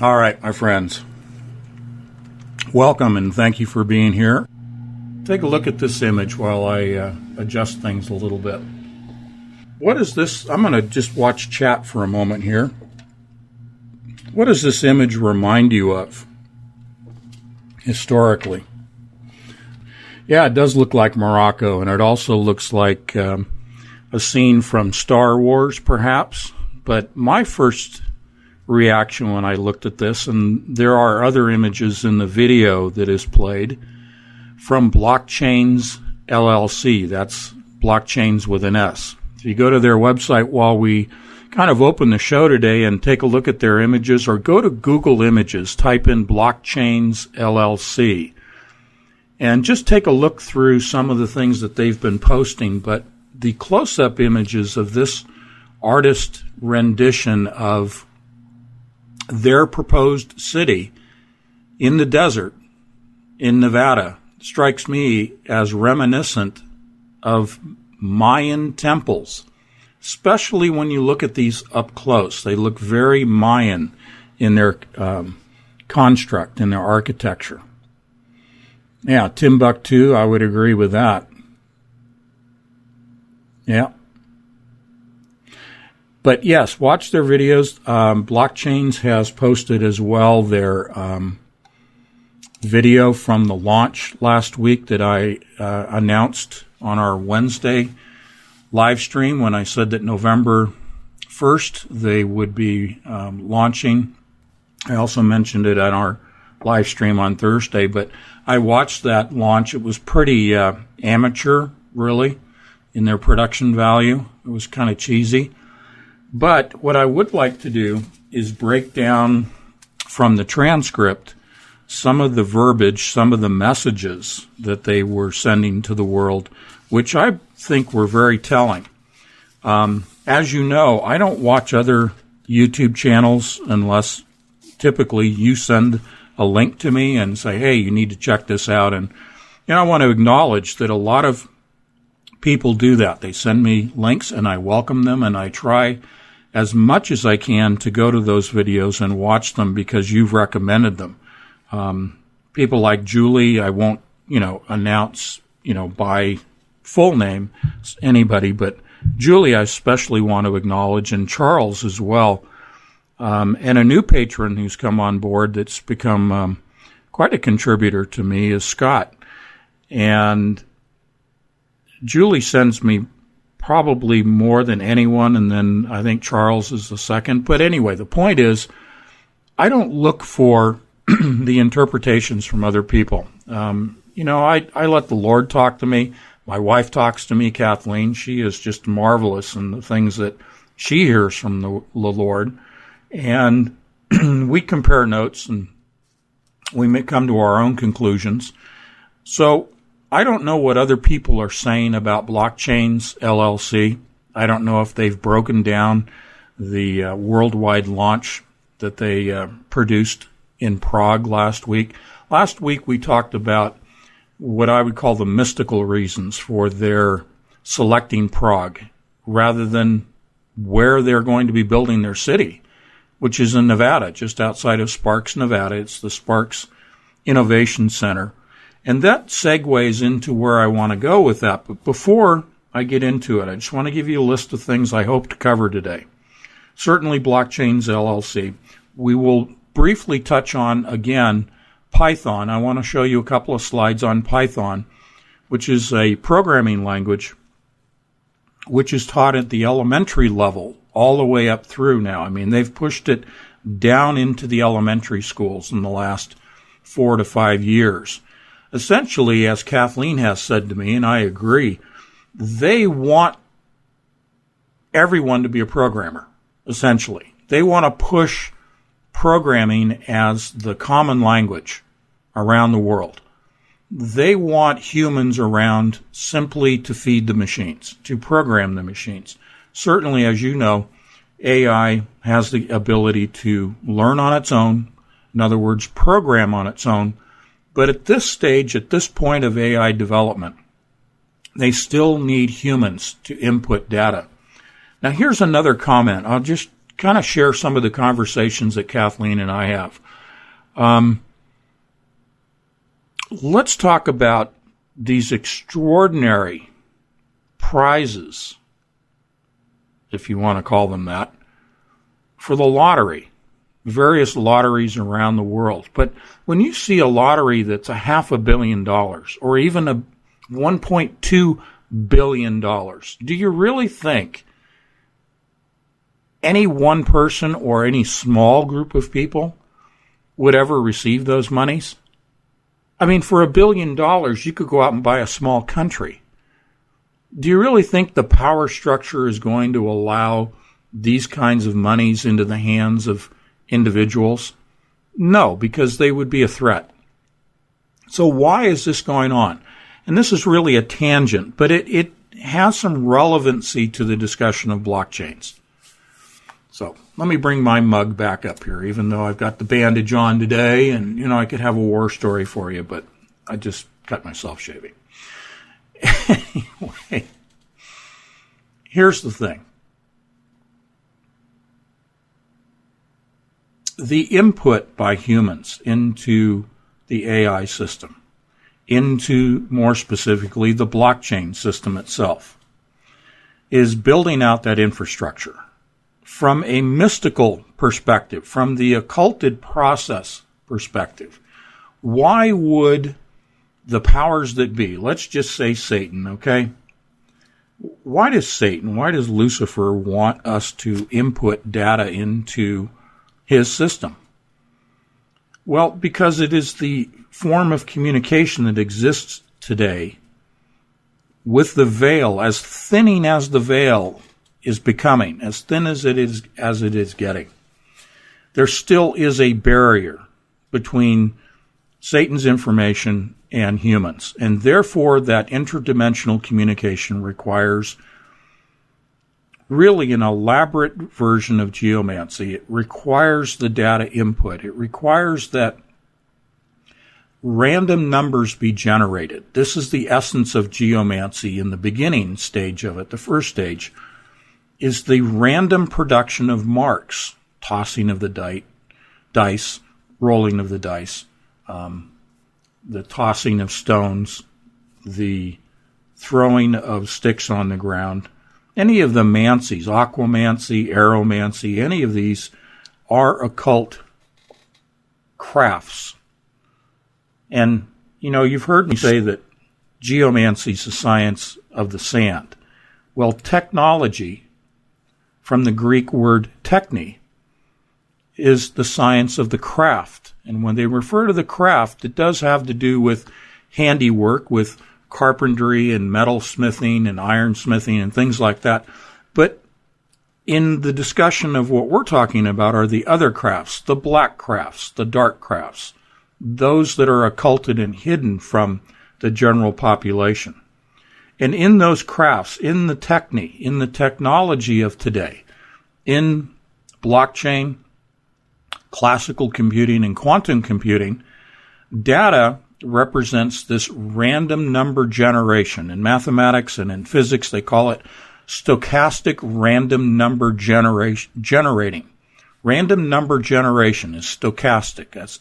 All right, my friends. Welcome and thank you for being here. Take a look at this image while I adjust things a little bit. What is this? I'm going to just watch chat for a moment here. What does this image remind you of historically? Yeah, it does look like Morocco, and it also looks like a scene from Star Wars, perhaps. But my first reaction when I looked at this, and there are other images in the video that is played, from Blockchains LLC. That's Blockchains with an S. If you go to their website while we kind of open the show today and take a look at their images, or go to Google Images, type in Blockchains LLC, and just take a look through some of the things that they've been posting. But the close-up images of this artist rendition of their proposed city in the desert in Nevada strikes me as reminiscent of Mayan temples, especially when you look at these up close. They look very Mayan in their construct, in their architecture. Yeah, Timbuktu, I would agree with that. Yeah. But yes, watch their videos. Blockchains has posted as well their video from the launch last week that I announced on our Wednesday live stream when I said that November 1st they would be launching. I also mentioned it on our live stream on Thursday, but I watched that launch. It was pretty amateur, really, in their production value. It was kind of cheesy. But what I would like to do is break down from the transcript some of the verbiage, some of the messages that they were sending to the world, which I think were very telling. As you know, I don't watch other YouTube channels unless typically you send a link to me and say, hey, you need to check this out. And I want to acknowledge that a lot of people do that. They send me links and I welcome them, and I try as much as I can to go to those videos and watch them because you've recommended them. People like Julie, I won't, announce, by full name anybody, but Julie I especially want to acknowledge, and Charles as well, and a new patron who's come on board that's become quite a contributor to me is Scott. And Julie sends me probably more than anyone, and then I think Charles is the second. But anyway, the point is, I don't look for the interpretations from other people. I let the Lord talk to me. My wife talks to me, Kathleen. She is just marvelous in the things that she hears from the Lord. And we compare notes, and we may come to our own conclusions. So I don't know what other people are saying about Blockchains LLC. I don't know if they've broken down the worldwide launch that they produced in Prague last week. Last week we talked about what I would call the mystical reasons for their selecting Prague rather than where they're going to be building their city, which is in Nevada, just outside of Sparks, Nevada. It's the Sparks Innovation Center. And that segues into where I want to go with that. But before I get into it, I just want to give you a list of things I hope to cover today. Certainly Blockchains LLC. We will briefly touch on, again, Python. I want to show you a couple of slides on Python, which is a programming language which is taught at the elementary level all the way up through now. I mean, they've pushed it down into the elementary schools in the last 4 to 5 years. Essentially, as Kathleen has said to me, and I agree, they want everyone to be a programmer, essentially. They want to push programming as the common language around the world. They want humans around simply to feed the machines, to program the machines. Certainly, as you know, AI has the ability to learn on its own, in other words, program on its own. But at this stage, at this point of AI development, they still need humans to input data. Now, here's another comment. I'll just kind of share some of the conversations that Kathleen and I have. Let's talk about these extraordinary prizes, if you want to call them that, for the lottery, various lotteries around the world. But when you see a lottery that's $500 million or even a $1.2 billion, do you really think any one person or any small group of people would ever receive those monies? I mean, for $1 billion, you could go out and buy a small country. Do you really think the power structure is going to allow these kinds of monies into the hands of individuals? No, because they would be a threat. So why is this going on? And this is really a tangent, but it has some relevancy to the discussion of blockchains. So let me bring my mug back up here, even though I've got the bandage on today, and, I could have a war story for you, but I just cut myself shaving. Anyway, here's the thing. The input by humans into the AI system, into more specifically the blockchain system itself, is building out that infrastructure. From a mystical perspective, from the occulted process perspective, why would the powers that be, let's just say Satan, okay? Why does Lucifer want us to input data into his system? Well, because it is the form of communication that exists today with the veil, as thinning as the veil is becoming, as thin as it is getting. There still is a barrier between Satan's information and humans, and therefore that interdimensional communication requires really an elaborate version of geomancy. It requires the data input. It requires that random numbers be generated. This is the essence of geomancy in the beginning stage of it. The first stage is the random production of marks, tossing of the dice, rolling of the dice, the tossing of stones, the throwing of sticks on the ground. Any of the mancies, aquamancy, aeromancy, any of these are occult crafts. And, you've heard me say that geomancy is the science of the sand. Well, technology, from the Greek word techne, is the science of the craft. And when they refer to the craft, it does have to do with handiwork, with carpentry and metalsmithing and ironsmithing and things like that. But in the discussion of what we're talking about are the other crafts, the black crafts, the dark crafts, those that are occulted and hidden from the general population. And in those crafts, in the techne, in the technology of today, in blockchain, classical computing, and quantum computing, data represents this random number generation. In mathematics and in physics, they call it stochastic random number generating. Random number generation is stochastic. That's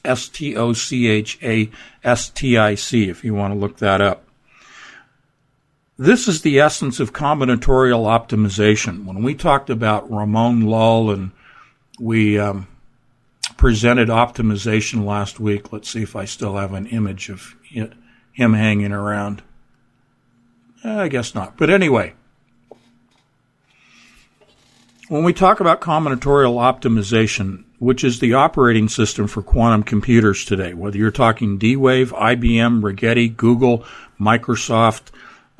STOCHASTIC, if you want to look that up. This is the essence of combinatorial optimization. When we talked about Ramon Lull and we presented optimization last week, let's see if I still have an image of him hanging around. I guess not. But anyway, when we talk about combinatorial optimization, which is the operating system for quantum computers today, whether you're talking D-Wave, IBM, Rigetti, Google, Microsoft,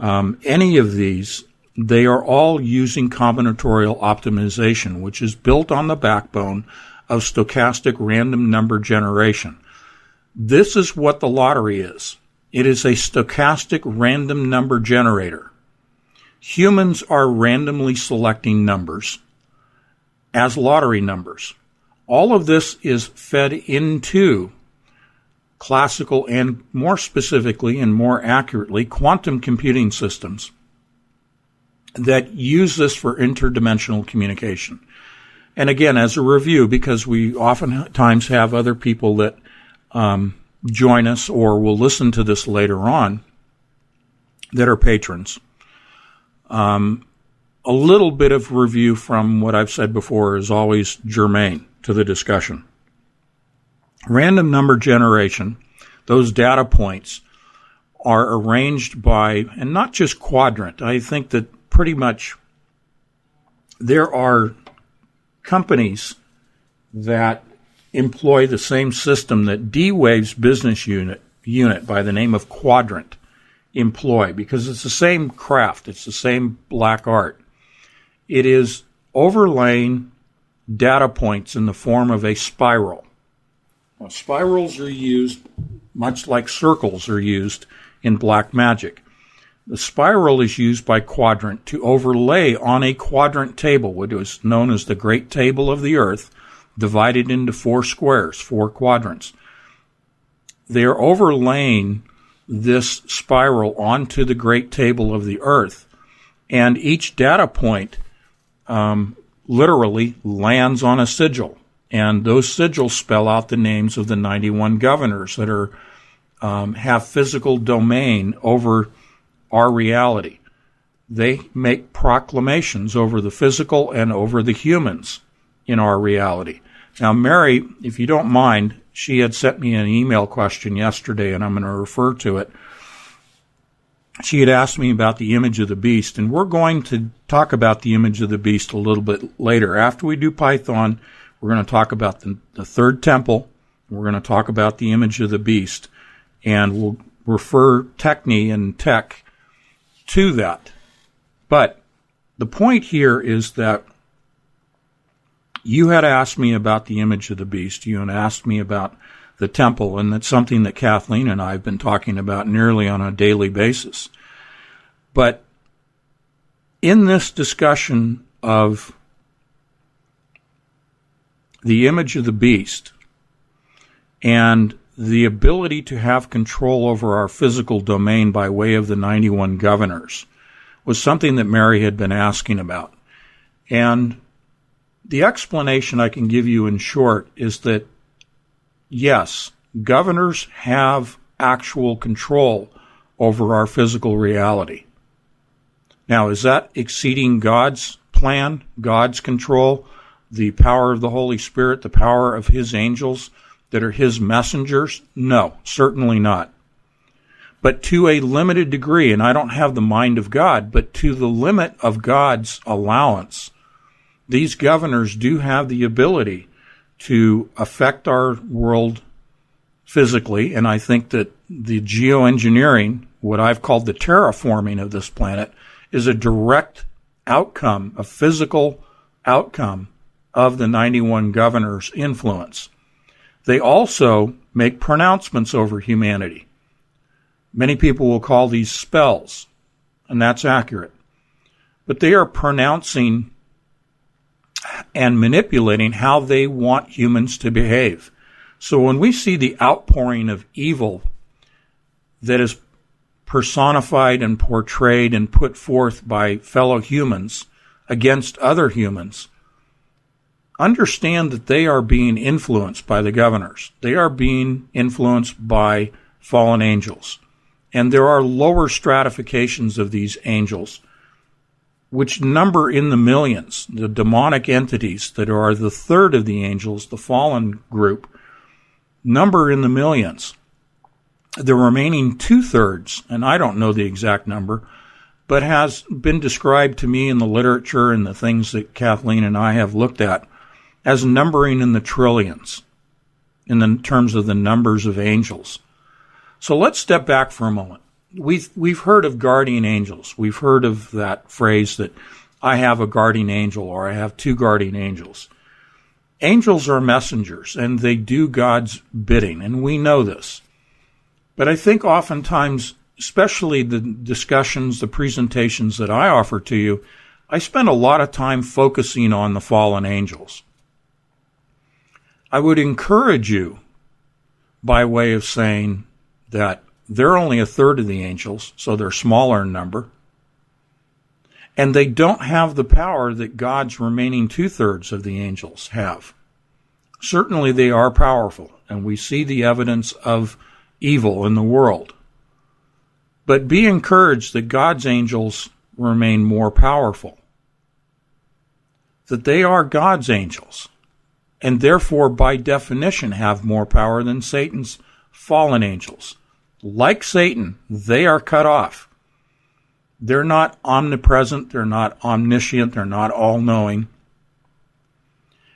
any of these, they are all using combinatorial optimization, which is built on the backbone of stochastic random number generation. This is what the lottery is. It is a stochastic random number generator. Humans are randomly selecting numbers as lottery numbers. All of this is fed into classical and more specifically and more accurately quantum computing systems that use this for interdimensional communication. And again, as a review, because we oftentimes have other people that join us or will listen to this later on that are patrons. A little bit of review from what I've said before is always germane to the discussion. Random number generation, those data points are arranged by, and not just quadrant. I think that pretty much there are companies that employ the same system that D-Wave's business unit by the name of Quadrant employ, because it's the same craft, it's the same black art. It is overlaying data points in the form of a spiral. Now, spirals are used much like circles are used in black magic. The spiral is used by Quadrant to overlay on a quadrant table, what is known as the Great Table of the Earth, divided into 4 squares, 4 quadrants. They are overlaying this spiral onto the Great Table of the Earth, and each data point literally lands on a sigil, and those sigils spell out the names of the 91 governors that are have physical domain over our reality. They make proclamations over the physical and over the humans in our reality. Now, Mary, if you don't mind, she had sent me an email question yesterday, and I'm going to refer to it. She had asked me about the image of the beast, and we're going to talk about the image of the beast a little bit later. After we do Python, we're going to talk about the third temple. We're going to talk about the image of the beast, and we'll refer Techne and Tech to that. But the point here is that you had asked me about the image of the beast. You had asked me about the temple, and that's something that Kathleen and I have been talking about nearly on a daily basis. But in this discussion of the image of the beast and the ability to have control over our physical domain by way of the 91 governors was something that Mary had been asking about. And the explanation I can give you in short is that, yes, governors have actual control over our physical reality. Now, is that exceeding God's plan, God's control, the power of the Holy Spirit, the power of His angels that are His messengers? No, certainly not. But to a limited degree, and I don't have the mind of God, but to the limit of God's allowance, these governors do have the ability to affect our world physically, and I think that the geoengineering, what I've called the terraforming of this planet, is a direct outcome, a physical outcome of the 91 governors' influence. They also make pronouncements over humanity. Many people will call these spells, and that's accurate. But they are pronouncing and manipulating how they want humans to behave. So when we see the outpouring of evil that is personified and portrayed and put forth by fellow humans against other humans, understand that they are being influenced by the governors. They are being influenced by fallen angels. And there are lower stratifications of these angels, which number in the millions. The demonic entities that are the third of the angels, the fallen group, number in the millions. The remaining 2/3, and I don't know the exact number, but has been described to me in the literature and the things that Kathleen and I have looked at as numbering in the trillions in the terms of the numbers of angels. So let's step back for a moment. We've heard of guardian angels. We've heard of that phrase that I have a guardian angel or I have 2 guardian angels. Angels are messengers, and they do God's bidding, and we know this. But I think oftentimes, especially the discussions, the presentations that I offer to you, I spend a lot of time focusing on the fallen angels. I would encourage you, by way of saying that they're only 1/3 of the angels, so they're smaller in number. And they don't have the power that God's remaining 2/3 of the angels have. Certainly they are powerful, and we see the evidence of evil in the world. But be encouraged that God's angels remain more powerful. That they are God's angels, and therefore by definition have more power than Satan's fallen angels. Like Satan, they are cut off. They're not omnipresent, they're not omniscient, they're not all-knowing.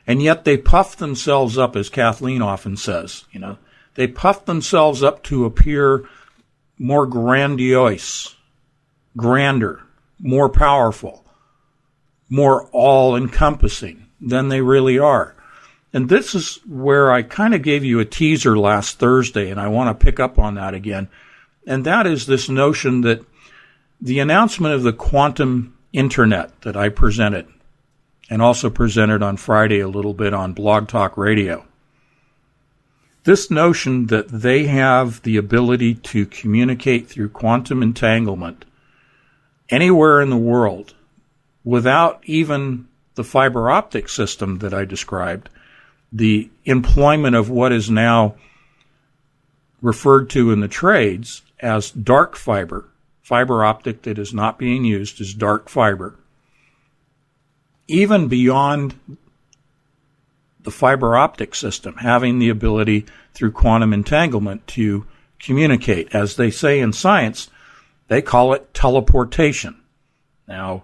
And yet they puff themselves up, as Kathleen often says, they puff themselves up to appear more grandiose, grander, more powerful, more all-encompassing than they really are. And this is where I kind of gave you a teaser last Thursday, and I want to pick up on that again. And that is this notion that the announcement of the quantum internet that I presented, and also presented on Friday a little bit on Blog Talk Radio, this notion that they have the ability to communicate through quantum entanglement anywhere in the world without even the fiber optic system that I described, the employment of what is now referred to in the trades as dark fiber optic that is not being used as dark fiber, even beyond the fiber optic system, having the ability through quantum entanglement to communicate. As they say in science, they call it teleportation. Now,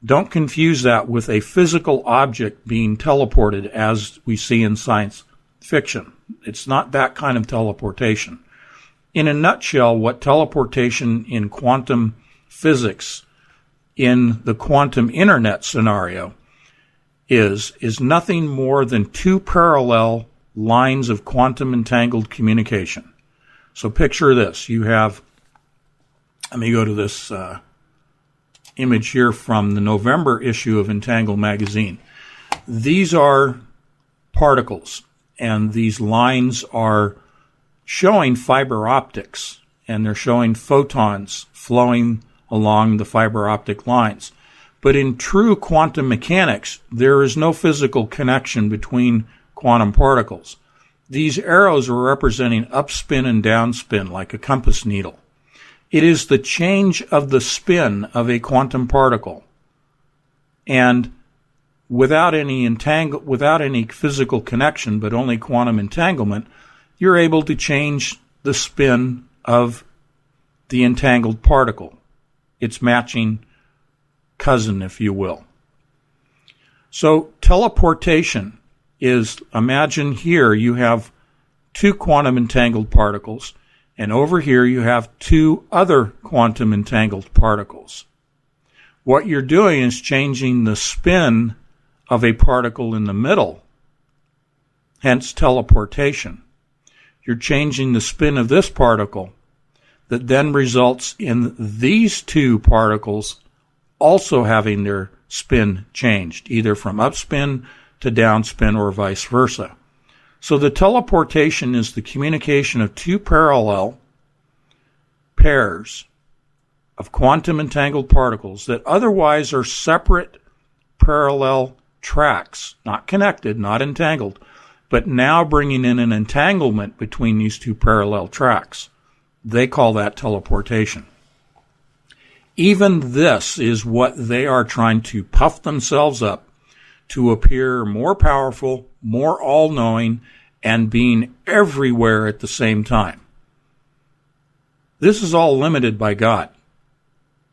don't confuse that with a physical object being teleported as we see in science fiction. It's not that kind of teleportation. In a nutshell, what teleportation in quantum physics in the quantum internet scenario is nothing more than two parallel lines of quantum entangled communication. So picture this. You have, let me go to this image here from the November issue of Entangle magazine. These are particles, and these lines are showing fiber optics, and they're showing photons flowing along the fiber optic lines. But in true quantum mechanics, there is no physical connection between quantum particles. These arrows are representing upspin and downspin like a compass needle. It is the change of the spin of a quantum particle. And without any physical connection, but only quantum entanglement, you're able to change the spin of the entangled particle. Its matching cousin, if you will. So teleportation is, imagine here you have two quantum entangled particles, and over here you have two other quantum entangled particles. What you're doing is changing the spin of a particle in the middle, hence teleportation. You're changing the spin of this particle that then results in these two particles also having their spin changed, either from upspin to downspin or vice versa. So the teleportation is the communication of two parallel pairs of quantum entangled particles that otherwise are separate parallel tracks, not connected, not entangled, but now bringing in an entanglement between these two parallel tracks. They call that teleportation. Even this is what they are trying to puff themselves up to appear more powerful, more all-knowing, and being everywhere at the same time. This is all limited by God.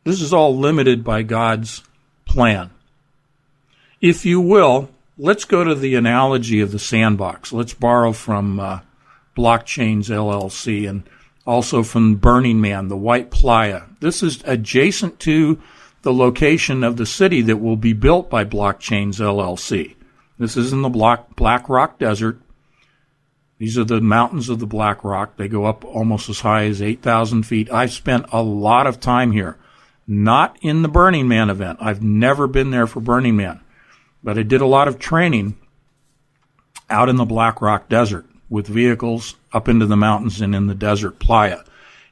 This is all limited by God's plan. If you will, let's go to the analogy of the sandbox. Let's borrow from Blockchains LLC and also from Burning Man, the White Playa. This is adjacent to the location of the city that will be built by Blockchains LLC. This is in the Black Rock Desert. These are the mountains of the Black Rock. They go up almost as high as 8,000 feet. I've spent a lot of time here, not in the Burning Man event. I've never been there for Burning Man, but I did a lot of training out in the Black Rock Desert with vehicles up into the mountains and in the desert playa.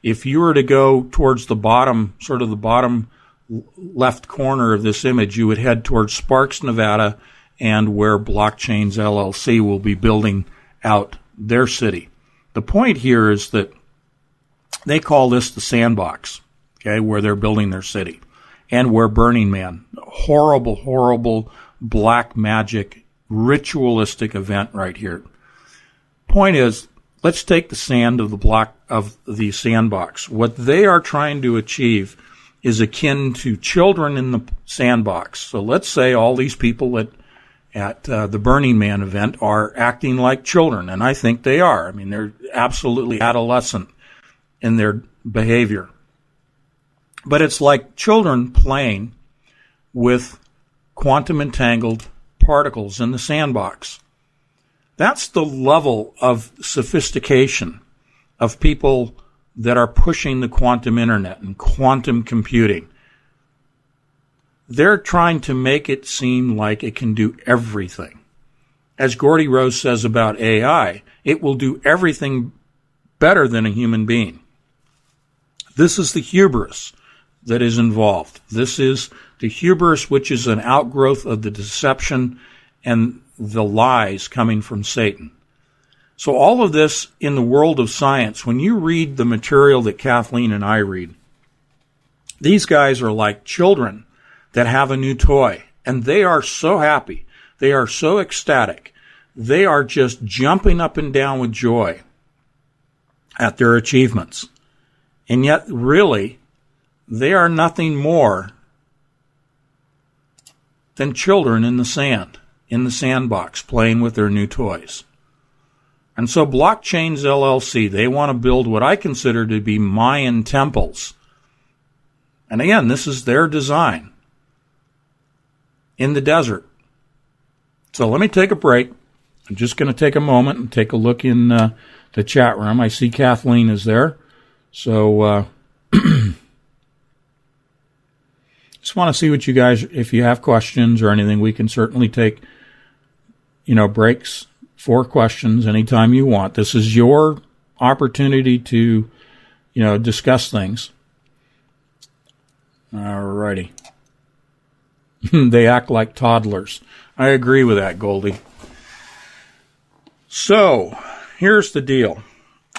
If you were to go towards the bottom, sort of the bottom left corner of this image, you would head towards Sparks, Nevada, and where Blockchains LLC will be building out their city. The point here is that they call this the sandbox, okay, where they're building their city, and where Burning Man, horrible, horrible black magic ritualistic event right here. Point is, let's take the sand of the sandbox. What they are trying to achieve is akin to children in the sandbox. So let's say all these people at the Burning Man event are acting like children, and I think they are. I mean, they're absolutely adolescent in their behavior. But it's like children playing with quantum entangled particles in the sandbox. That's the level of sophistication of people that are pushing the quantum internet and quantum computing. They're trying to make it seem like it can do everything. As Gordy Rose says about AI, it will do everything better than a human being. This is the hubris that is involved. This is the hubris, which is an outgrowth of the deception and the lies coming from Satan. So all of this in the world of science, when you read the material that Kathleen and I read, these guys are like children that have a new toy, and they are so happy. They are so ecstatic. They are just jumping up and down with joy at their achievements. And yet, really, they are nothing more than children in the sand, in the sandbox, playing with their new toys. And so Blockchains LLC, they want to build what I consider to be Mayan temples. And again, this is their design in the desert. So let me take a break. I'm just going to take a moment and take a look in the chat room. I see Kathleen is there. So just want to see what you guys, if you have questions or anything, we can certainly take, breaks for questions anytime you want. This is your opportunity to, discuss things. All righty. They act like toddlers. I agree with that, Goldie. So, here's the deal.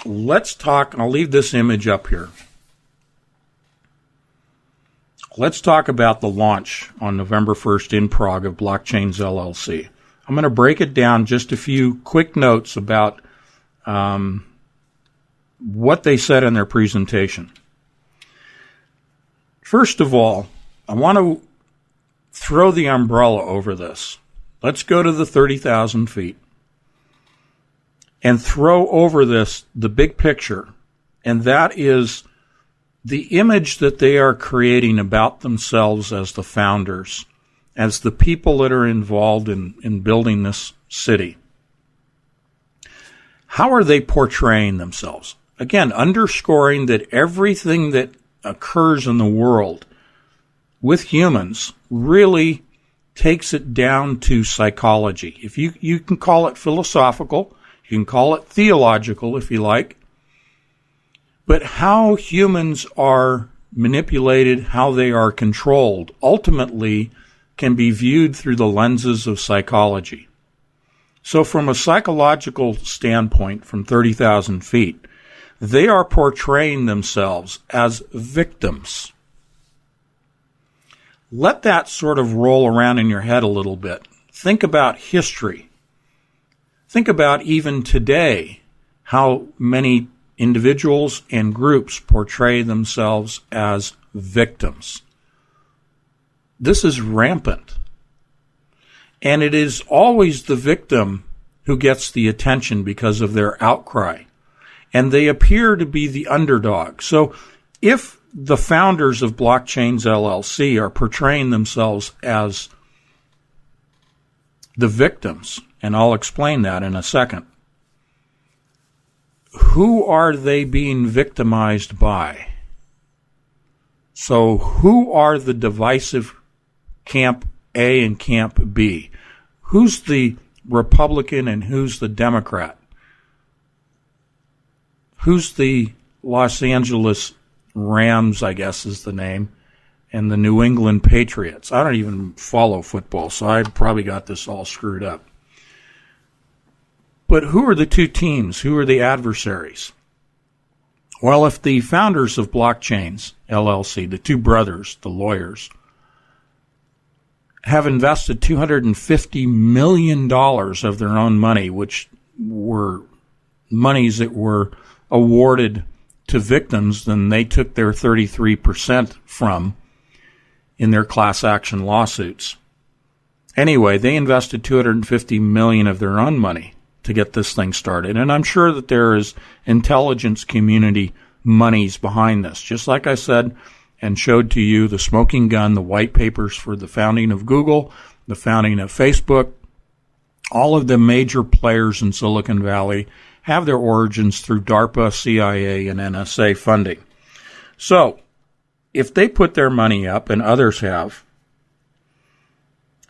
Let's talk, I'll leave this image up here. Let's talk about the launch on November 1st in Prague of Blockchains LLC. I'm going to break it down, just a few quick notes about what they said in their presentation. First of all, I want to throw the umbrella over this. Let's go to the 30,000 feet and throw over this the big picture, and that is the image that they are creating about themselves as the founders, as the people that are involved in building this city. How are they portraying themselves? Again, underscoring that everything that occurs in the world with humans really takes it down to psychology. If you can call it philosophical, you can call it theological if you like, but how humans are manipulated, how they are controlled, ultimately can be viewed through the lenses of psychology. So from a psychological standpoint, from 30,000 feet, they are portraying themselves as victims. Let that sort of roll around in your head a little bit. Think about history. Think about even today, how many individuals and groups portray themselves as victims. This is rampant. And it is always the victim who gets the attention because of their outcry. And they appear to be the underdog. So if the founders of Blockchains LLC are portraying themselves as the victims, and I'll explain that in a second, who are they being victimized by? So who are the divisive Camp A and Camp B? Who's the Republican and who's the Democrat? Who's the Los Angeles Rams, I guess is the name, and the New England Patriots. I don't even follow football, so I probably got this all screwed up. But who are the two teams? Who are the adversaries? Well, if the founders of Blockchains, LLC, the two brothers, the lawyers, have invested $250 million of their own money, which were monies that were awarded to victims, then they took their 33% from in their class action lawsuits. Anyway, they invested $250 million of their own money to get this thing started. And I'm sure that there is intelligence community monies behind this. Just like I said and showed to you, the smoking gun, the white papers for the founding of Google, the founding of Facebook, all of the major players in Silicon Valley have their origins through DARPA, CIA, and NSA funding. So, if they put their money up, and others have,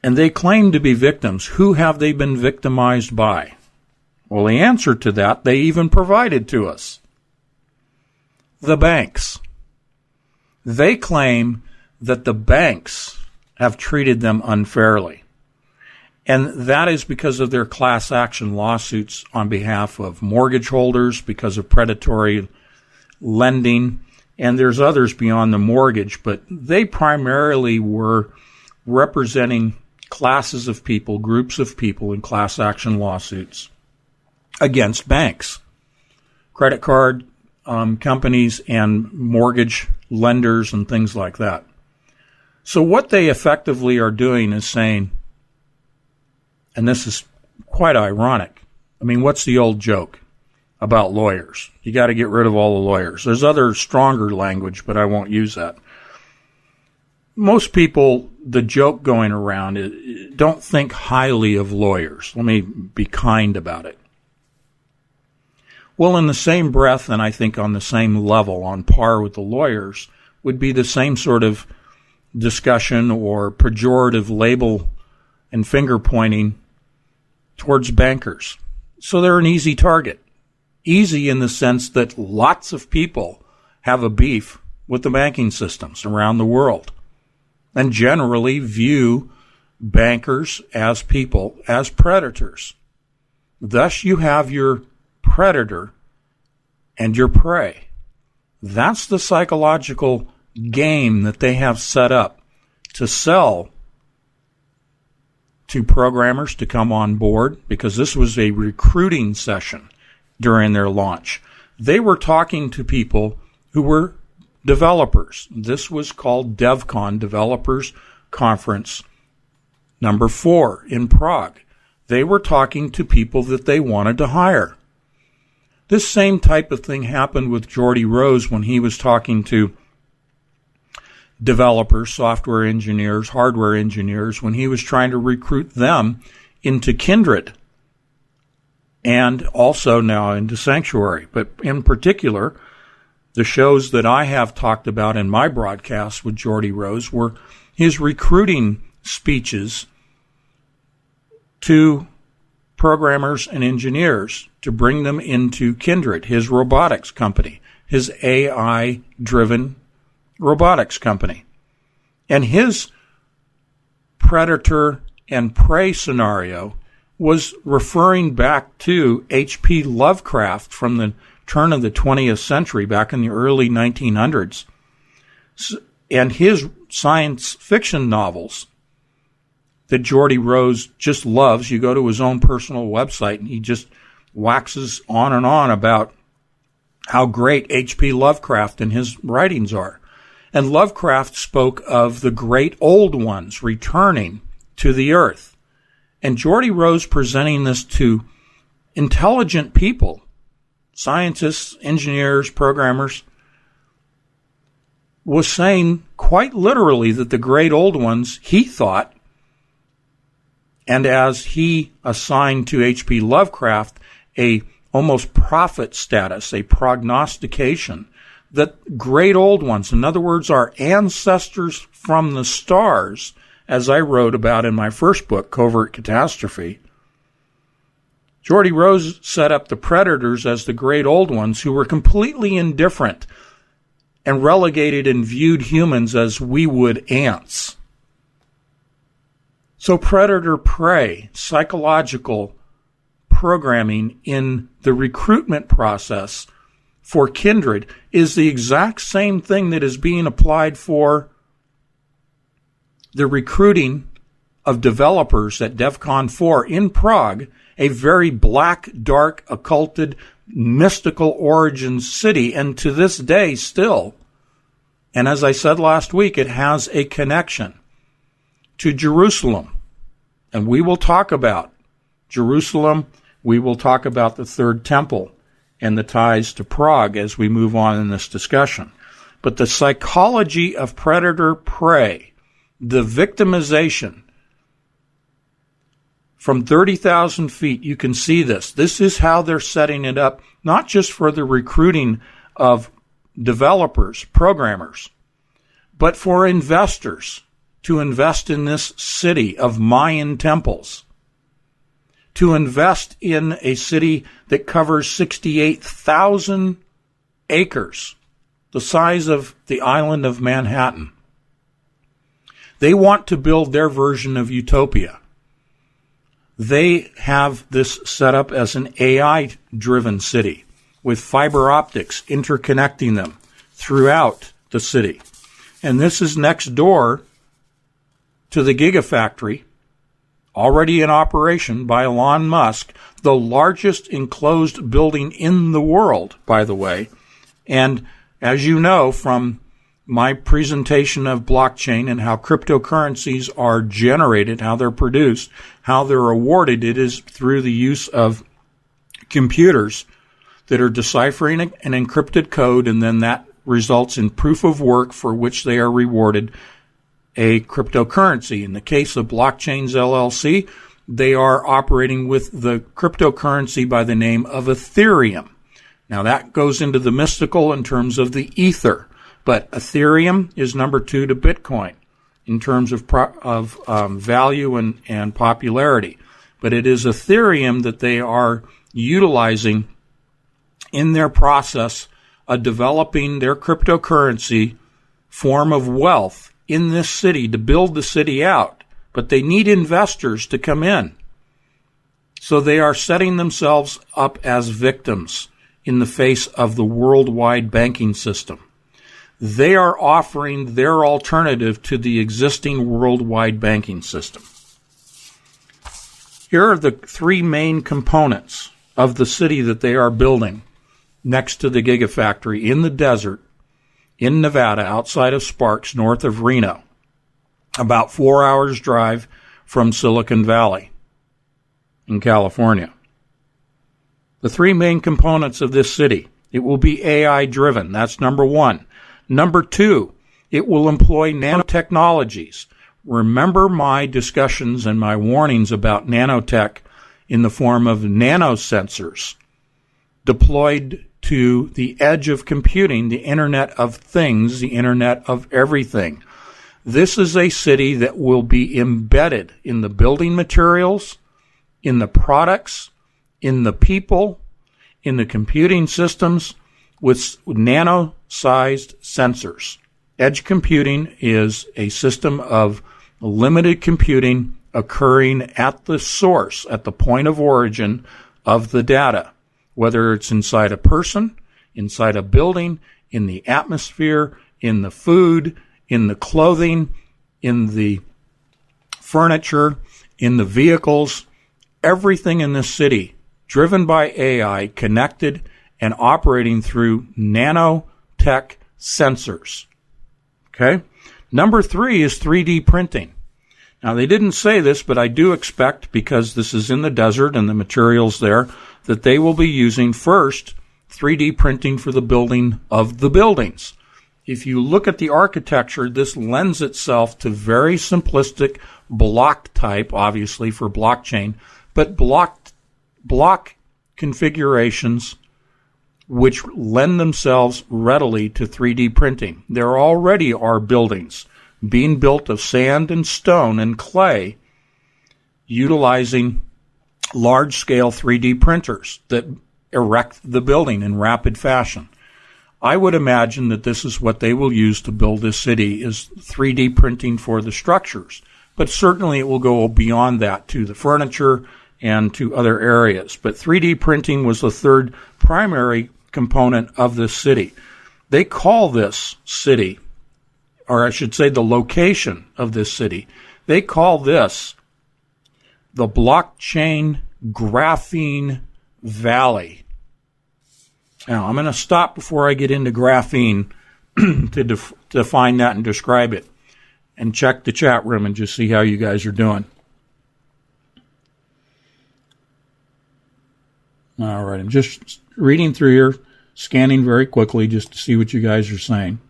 and they claim to be victims, who have they been victimized by? Well, the answer to that they even provided to us. The banks. They claim that the banks have treated them unfairly. And that is because of their class action lawsuits on behalf of mortgage holders, because of predatory lending, and there's others beyond the mortgage, but they primarily were representing classes of people, groups of people in class action lawsuits against banks, credit card companies, and mortgage lenders and things like that. So what they effectively are doing is saying, and this is quite ironic, I mean, what's the old joke about lawyers? You got to get rid of all the lawyers. There's other stronger language, but I won't use that. Most people, the joke going around is, don't think highly of lawyers. Let me be kind about it. Well, in the same breath, and I think on the same level, on par with the lawyers, would be the same sort of discussion or pejorative label and finger pointing towards bankers. So they're an easy target. Easy in the sense that lots of people have a beef with the banking systems around the world and generally view bankers as people, as predators. Thus you have your predator and your prey. That's the psychological game that they have set up to sell to programmers to come on board, because this was a recruiting session during their launch. They were talking to people who were developers. This was called DevCon, Developers Conference number 4 in Prague. They were talking to people that they wanted to hire. This same type of thing happened with Geordie Rose when he was talking to developers, software engineers, hardware engineers, when he was trying to recruit them into Kindred and also now into Sanctuary. But in particular, the shows that I have talked about in my broadcasts with Geordie Rose were his recruiting speeches to programmers and engineers to bring them into Kindred, his robotics company, his AI-driven robotics company. And his predator and prey scenario was referring back to H.P. Lovecraft from the turn of the 20th century, back in the early 1900s, and his science fiction novels that Geordie Rose just loves. You go to his own personal website and he just waxes on and on about how great H.P. Lovecraft and his writings are. And Lovecraft spoke of the great old ones returning to the earth. And Geordie Rose presenting this to intelligent people, scientists, engineers, programmers, was saying quite literally that the great old ones, he thought, and as he assigned to H.P. Lovecraft a almost prophet status, a prognostication, that great old ones, in other words, our ancestors from the stars, as I wrote about in my first book, Covert Catastrophe, Geordie Rose set up the predators as the great old ones who were completely indifferent and relegated and viewed humans as we would ants. So predator-prey, psychological programming in the recruitment process for Kindred is the exact same thing that is being applied for the recruiting of developers at DevCon 4 in Prague, a very black, dark, occulted, mystical origins city, and to this day still, and as I said last week, it has a connection to Jerusalem. And we will talk about Jerusalem, we will talk about the Third Temple and the ties to Prague as we move on in this discussion. But the psychology of predator-prey, the victimization, from 30,000 feet, you can see this. This is how they're setting it up, not just for the recruiting of developers, programmers, but for investors to invest in this city of Mayan temples, to invest in a city that covers 68,000 acres, the size of the island of Manhattan. They want to build their version of utopia. They have this set up as an AI-driven city with fiber optics interconnecting them throughout the city. And this is next door to the Gigafactory, already in operation by Elon Musk, the largest enclosed building in the world, by the way. And as you know from my presentation of blockchain and how cryptocurrencies are generated, how they're produced, how they're awarded, it is through the use of computers that are deciphering an encrypted code, and then that results in proof of work for which they are rewarded a cryptocurrency. In the case of Blockchains LLC, they are operating with the cryptocurrency by the name of Ethereum. Now that goes into the mystical in terms of the ether, but Ethereum is number 2 to Bitcoin in terms of value and popularity. But it is Ethereum that they are utilizing in their process of developing their cryptocurrency form of wealth in this city to build the city out. But they need investors to come in. So they are setting themselves up as victims in the face of the worldwide banking system. They are offering their alternative to the existing worldwide banking system. Here are the 3 main components of the city that they are building next to the Gigafactory in the desert in Nevada, outside of Sparks, north of Reno, about 4 hours drive from Silicon Valley in California. The 3 main components of this city: it will be AI driven. That's number 1. Number 2, it will employ nanotechnologies. Remember my discussions and my warnings about nanotech in the form of nanosensors deployed to the edge of computing, the Internet of Things, the Internet of Everything. This is a city that will be embedded in the building materials, in the products, in the people, in the computing systems with nano-sized sensors. Edge computing is a system of limited computing occurring at the source, at the point of origin of the data, whether it's inside a person, inside a building, in the atmosphere, in the food, in the clothing, in the furniture, in the vehicles, everything in this city driven by AI, connected and operating through nanotech sensors. Okay? Number 3 is 3D printing. Now, they didn't say this, but I do expect, because this is in the desert and the materials there, that they will be using first 3D printing for the building of the buildings. If you look at the architecture, this lends itself to very simplistic block type, obviously for blockchain, but block configurations which lend themselves readily to 3D printing. There already are buildings being built of sand and stone and clay utilizing large-scale 3D printers that erect the building in rapid fashion. I would imagine that this is what they will use to build this city, is 3D printing for the structures. But certainly it will go beyond that to the furniture and to other areas. But 3D printing was the third primary component of this city. They call this city, or I should say the location of this city, they call this the Blockchain Graphene Valley. Now, I'm going to stop before I get into graphene to define that and describe it, and check the chat room and just see how you guys are doing. All right, I'm just reading through here, scanning very quickly just to see what you guys are saying.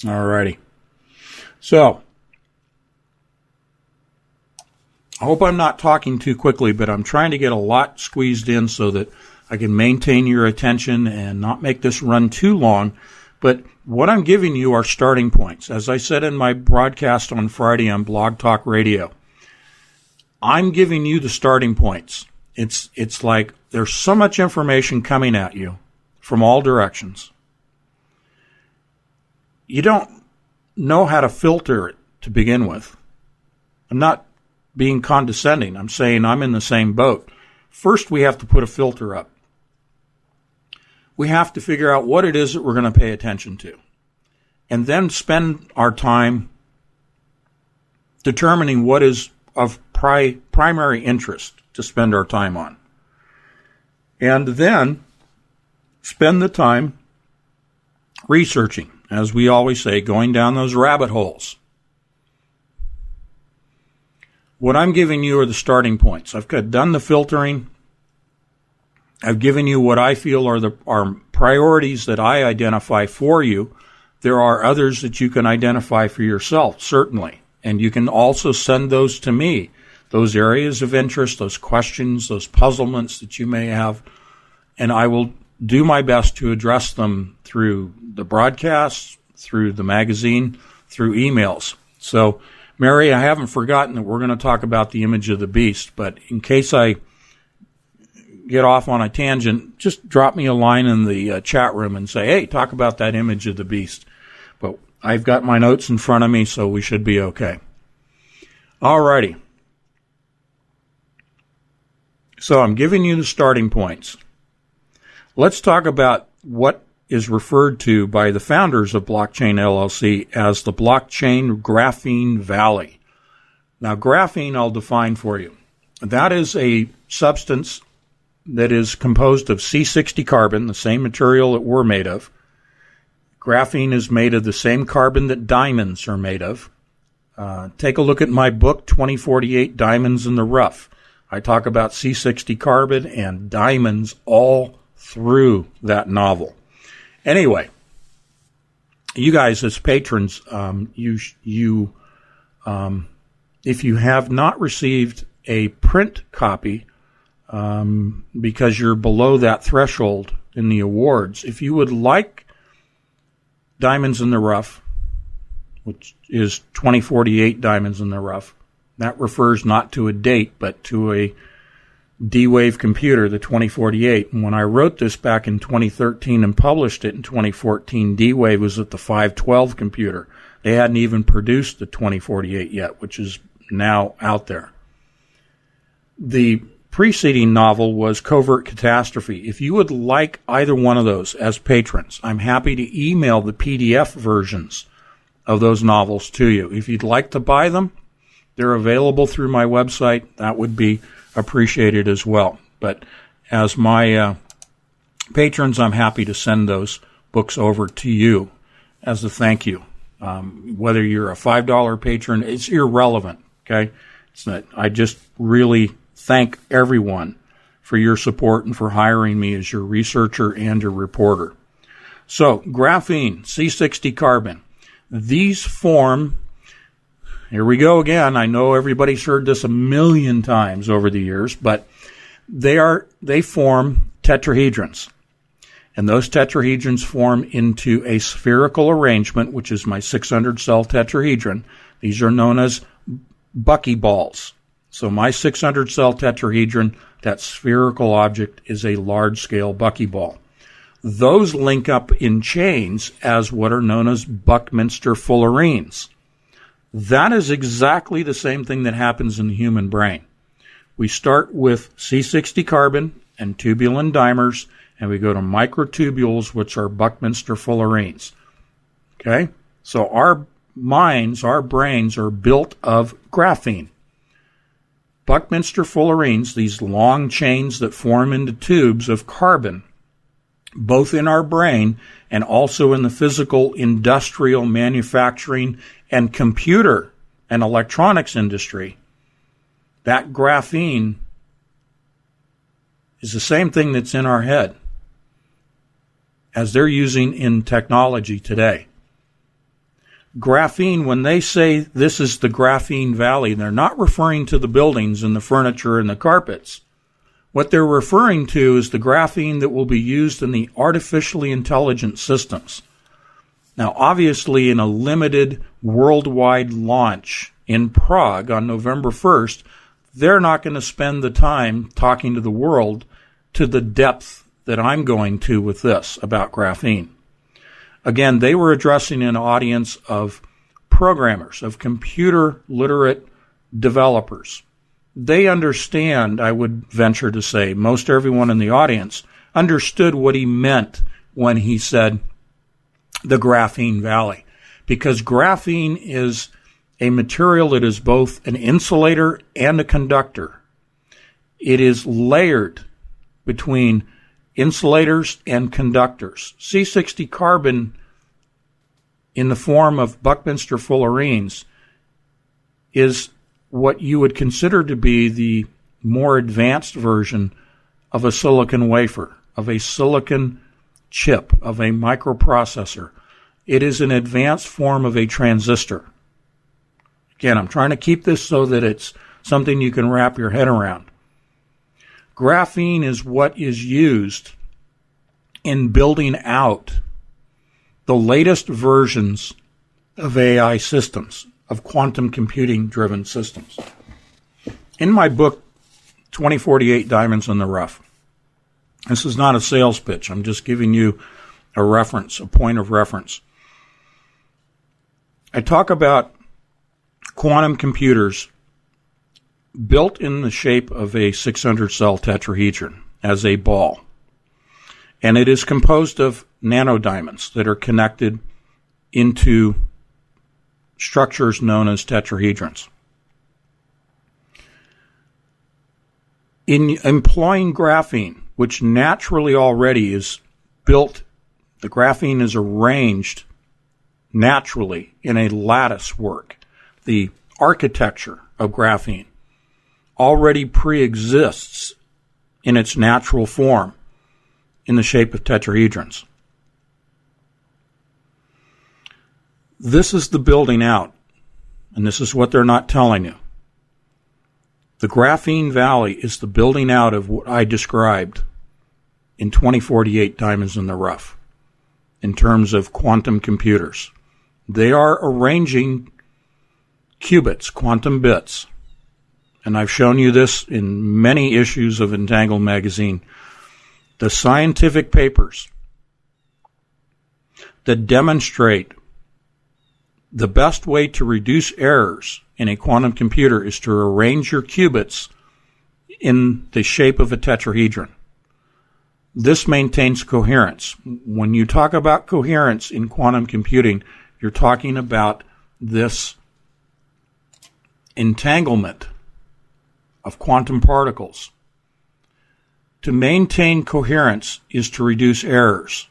All righty. So, I hope I'm not talking too quickly, but I'm trying to get a lot squeezed in so that I can maintain your attention and not make this run too long. But what I'm giving you are starting points. As I said in my broadcast on Friday on Blog Talk Radio, I'm giving you the starting points. It's like there's so much information coming at you from all directions. You don't know how to filter it to begin with. I'm not being condescending. I'm saying I'm in the same boat. First, we have to put a filter up. We have to figure out what it is that we're going to pay attention to, and then spend our time determining what is of primary interest to spend our time on. And then spend the time researching, as we always say, going down those rabbit holes. What I'm giving you are the starting points. I've done the filtering. I've given you what I feel are priorities that I identify for you. There are others that you can identify for yourself, certainly. And you can also send those to me, those areas of interest, those questions, those puzzlements that you may have. And I will do my best to address them through the broadcasts, through the magazine, through emails. So, Mary, I haven't forgotten that we're going to talk about the image of the beast, but in case I get off on a tangent, just drop me a line in the chat room and say, hey, talk about that image of the beast. But I've got my notes in front of me, so we should be okay. All righty. So I'm giving you the starting points. Let's talk about what is referred to by the founders of Blockchain LLC as the Blockchain Graphene Valley. Now, graphene I'll define for you. That is a substance that is composed of C60 carbon, the same material that we're made of. Graphene is made of the same carbon that diamonds are made of. Take a look at my book, 2048 Diamonds in the Rough. I talk about C60 carbon and diamonds all through that novel. Anyway, you guys as patrons, if you have not received a print copy, because you're below that threshold in the awards, if you would like Diamonds in the Rough, which is 2048 Diamonds in the Rough, that refers not to a date, but to a D-Wave computer, the 2048. And when I wrote this back in 2013 and published it in 2014, D-Wave was at the 512 computer. They hadn't even produced the 2048 yet, which is now out there. The preceding novel was Covert Catastrophe. If you would like either one of those as patrons, I'm happy to email the PDF versions of those novels to you. If you'd like to buy them, they're available through my website. That would be appreciated as well. But as my patrons, I'm happy to send those books over to you as a thank you. Whether you're a $5 patron, it's irrelevant, okay? It's not, I just really thank everyone for your support and for hiring me as your researcher and your reporter. So, graphene, C60 carbon. These form, here we go again. I know everybody's heard this a million times over the years, but they form tetrahedrons. And those tetrahedrons form into a spherical arrangement, which is my 600-cell tetrahedron. These are known as buckyballs. So my 600-cell tetrahedron, that spherical object, is a large-scale buckyball. Those link up in chains as what are known as Buckminster fullerenes. That is exactly the same thing that happens in the human brain. We start with C60 carbon and tubulin dimers, and we go to microtubules, which are Buckminster fullerenes. Okay? So our minds, our brains are built of graphene. Buckminster fullerenes, these long chains that form into tubes of carbon, both in our brain and also in the physical, industrial, manufacturing, and computer and electronics industry, that graphene is the same thing that's in our head as they're using in technology today. Graphene, when they say this is the graphene valley, they're not referring to the buildings and the furniture and the carpets. What they're referring to is the graphene that will be used in the artificially intelligent systems. Now, obviously, in a limited worldwide launch in Prague on November 1st, they're not going to spend the time talking to the world to the depth that I'm going to with this about graphene. Again, they were addressing an audience of programmers, of computer literate developers. They understand, I would venture to say, most everyone in the audience understood what he meant when he said the graphene valley, because graphene is a material that is both an insulator and a conductor. It is layered between insulators and conductors. C60 carbon in the form of Buckminster fullerenes is what you would consider to be the more advanced version of a silicon wafer, of a silicon chip, of a microprocessor. It is an advanced form of a transistor. Again, I'm trying to keep this so that it's something you can wrap your head around. Graphene is what is used in building out the latest versions of AI systems, of quantum computing driven systems. In my book, 2048 Diamonds in the Rough, this is not a sales pitch. I'm just giving you a reference, a point of reference. I talk about quantum computers built in the shape of a 600-cell tetrahedron as a ball. And it is composed of nanodiamonds that are connected into structures known as tetrahedrons. In employing graphene, which naturally already is built, the graphene is arranged naturally in a lattice work. The architecture of graphene already pre-exists in its natural form in the shape of tetrahedrons. This is the building out, and this is what they're not telling you. The graphene valley is the building out of what I described in 2048 Diamonds in the Rough in terms of quantum computers. They are arranging qubits, quantum bits, and I've shown you this in many issues of Entangled magazine. The scientific papers that demonstrate the best way to reduce errors in a quantum computer is to arrange your qubits in the shape of a tetrahedron. This maintains coherence. When you talk about coherence in quantum computing, you're talking about this entanglement of quantum particles. To maintain coherence is to reduce errors.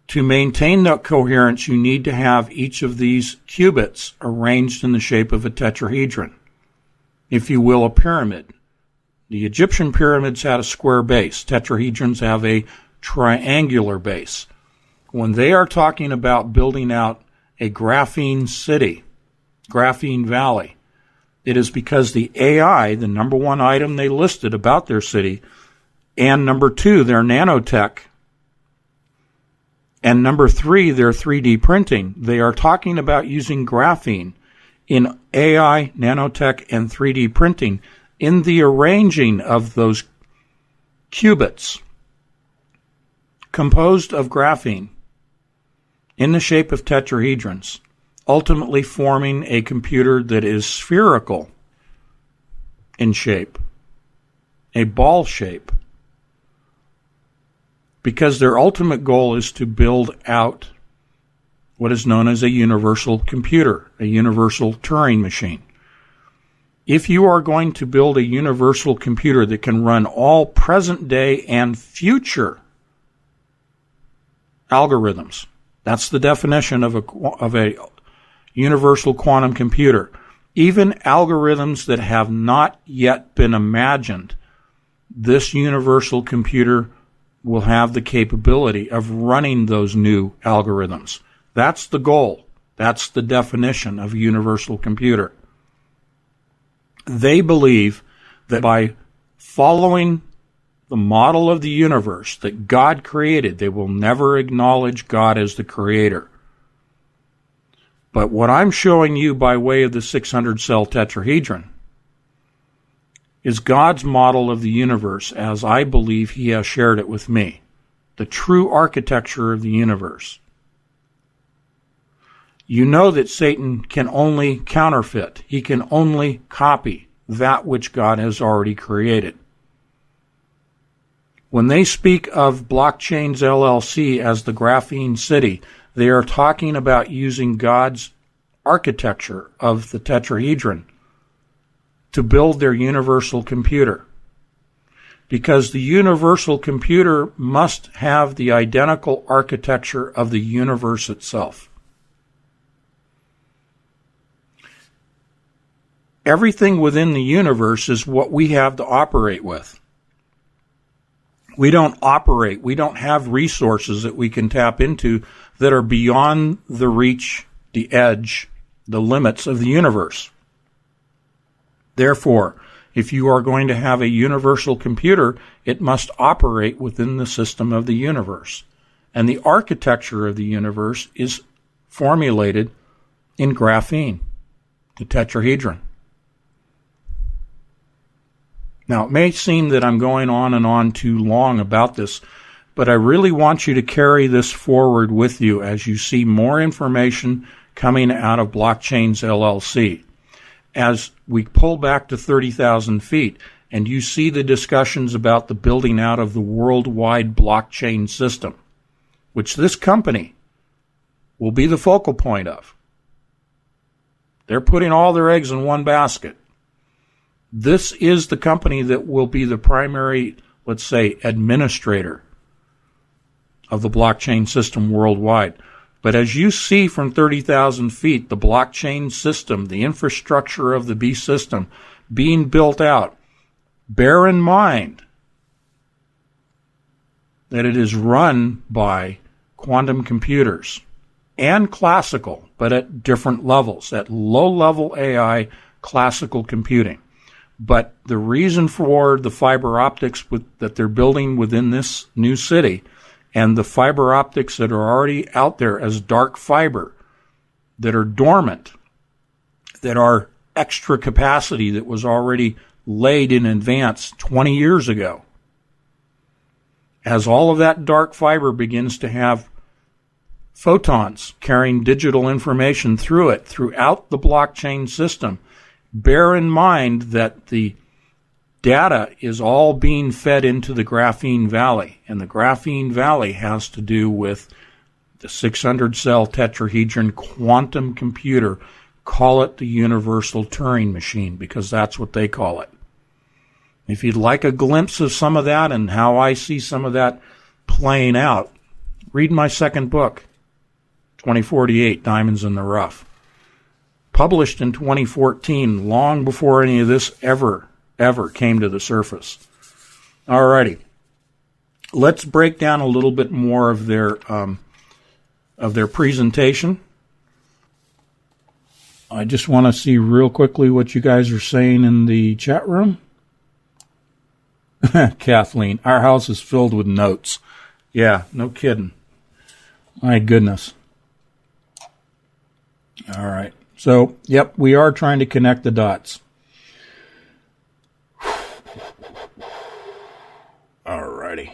To maintain that coherence, you need to have each of these qubits arranged in the shape of a tetrahedron, if you will, a pyramid. The Egyptian pyramids had a square base. Tetrahedrons have a triangular base. When they are talking about building out a graphene city, graphene valley, it is because the AI, the number one item they listed about their city, and number two, their nanotech, and number three, their 3D printing, they are talking about using graphene in AI, nanotech, and 3D printing in the arranging of those qubits composed of graphene in the shape of tetrahedrons, ultimately forming a computer that is spherical in shape, a ball shape, because their ultimate goal is to build out what is known as a universal computer, a universal Turing machine. If you are going to build a universal computer that can run all present day and future algorithms, that's the definition of a universal quantum computer. Even algorithms that have not yet been imagined, this universal computer will have the capability of running those new algorithms. That's the goal. That's the definition of a universal computer. They believe that by following the model of the universe that God created, they will never acknowledge God as the creator. But what I'm showing you by way of the 600-cell tetrahedron is God's model of the universe as I believe he has shared it with me, the true architecture of the universe. You know that Satan can only counterfeit. He can only copy that which God has already created. When they speak of Blockchains LLC as the Graphene City, they are talking about using God's architecture of the tetrahedron to build their universal computer. Because the universal computer must have the identical architecture of the universe itself. Everything within the universe is what we have to operate with. We don't have resources that we can tap into that are beyond the reach, the edge, the limits of the universe. Therefore, if you are going to have a universal computer, it must operate within the system of the universe. And the architecture of the universe is formulated in graphene, the tetrahedron. Now, it may seem that I'm going on and on too long about this, but I really want you to carry this forward with you as you see more information coming out of Blockchains LLC. As we pull back to 30,000 feet and you see the discussions about the building out of the worldwide blockchain system, which this company will be the focal point of. They're putting all their eggs in one basket. This is the company that will be the primary, let's say, administrator of the blockchain system worldwide. But as you see from 30,000 feet, the blockchain system, the infrastructure of the B system being built out, bear in mind that it is run by quantum computers and classical, but at different levels, at low-level AI classical computing. But the reason for the fiber optics that they're building within this new city and the fiber optics that are already out there as dark fiber that are dormant, that are extra capacity that was already laid in advance 20 years ago. As all of that dark fiber begins to have photons carrying digital information through it throughout the blockchain system, bear in mind that the data is all being fed into the Graphene Valley, and the Graphene Valley has to do with the 600-cell tetrahedron quantum computer. Call it the universal Turing machine, because that's what they call it. If you'd like a glimpse of some of that and how I see some of that playing out, read my second book, 2048, Diamonds in the Rough. Published in 2014, long before any of this ever came to the surface. Alrighty. Let's break down a little bit more of their presentation. I just want to see real quickly what you guys are saying in the chat room. Kathleen, our house is filled with notes. Yeah, no kidding. My goodness. All right. So, yep, we are trying to connect the dots. All righty.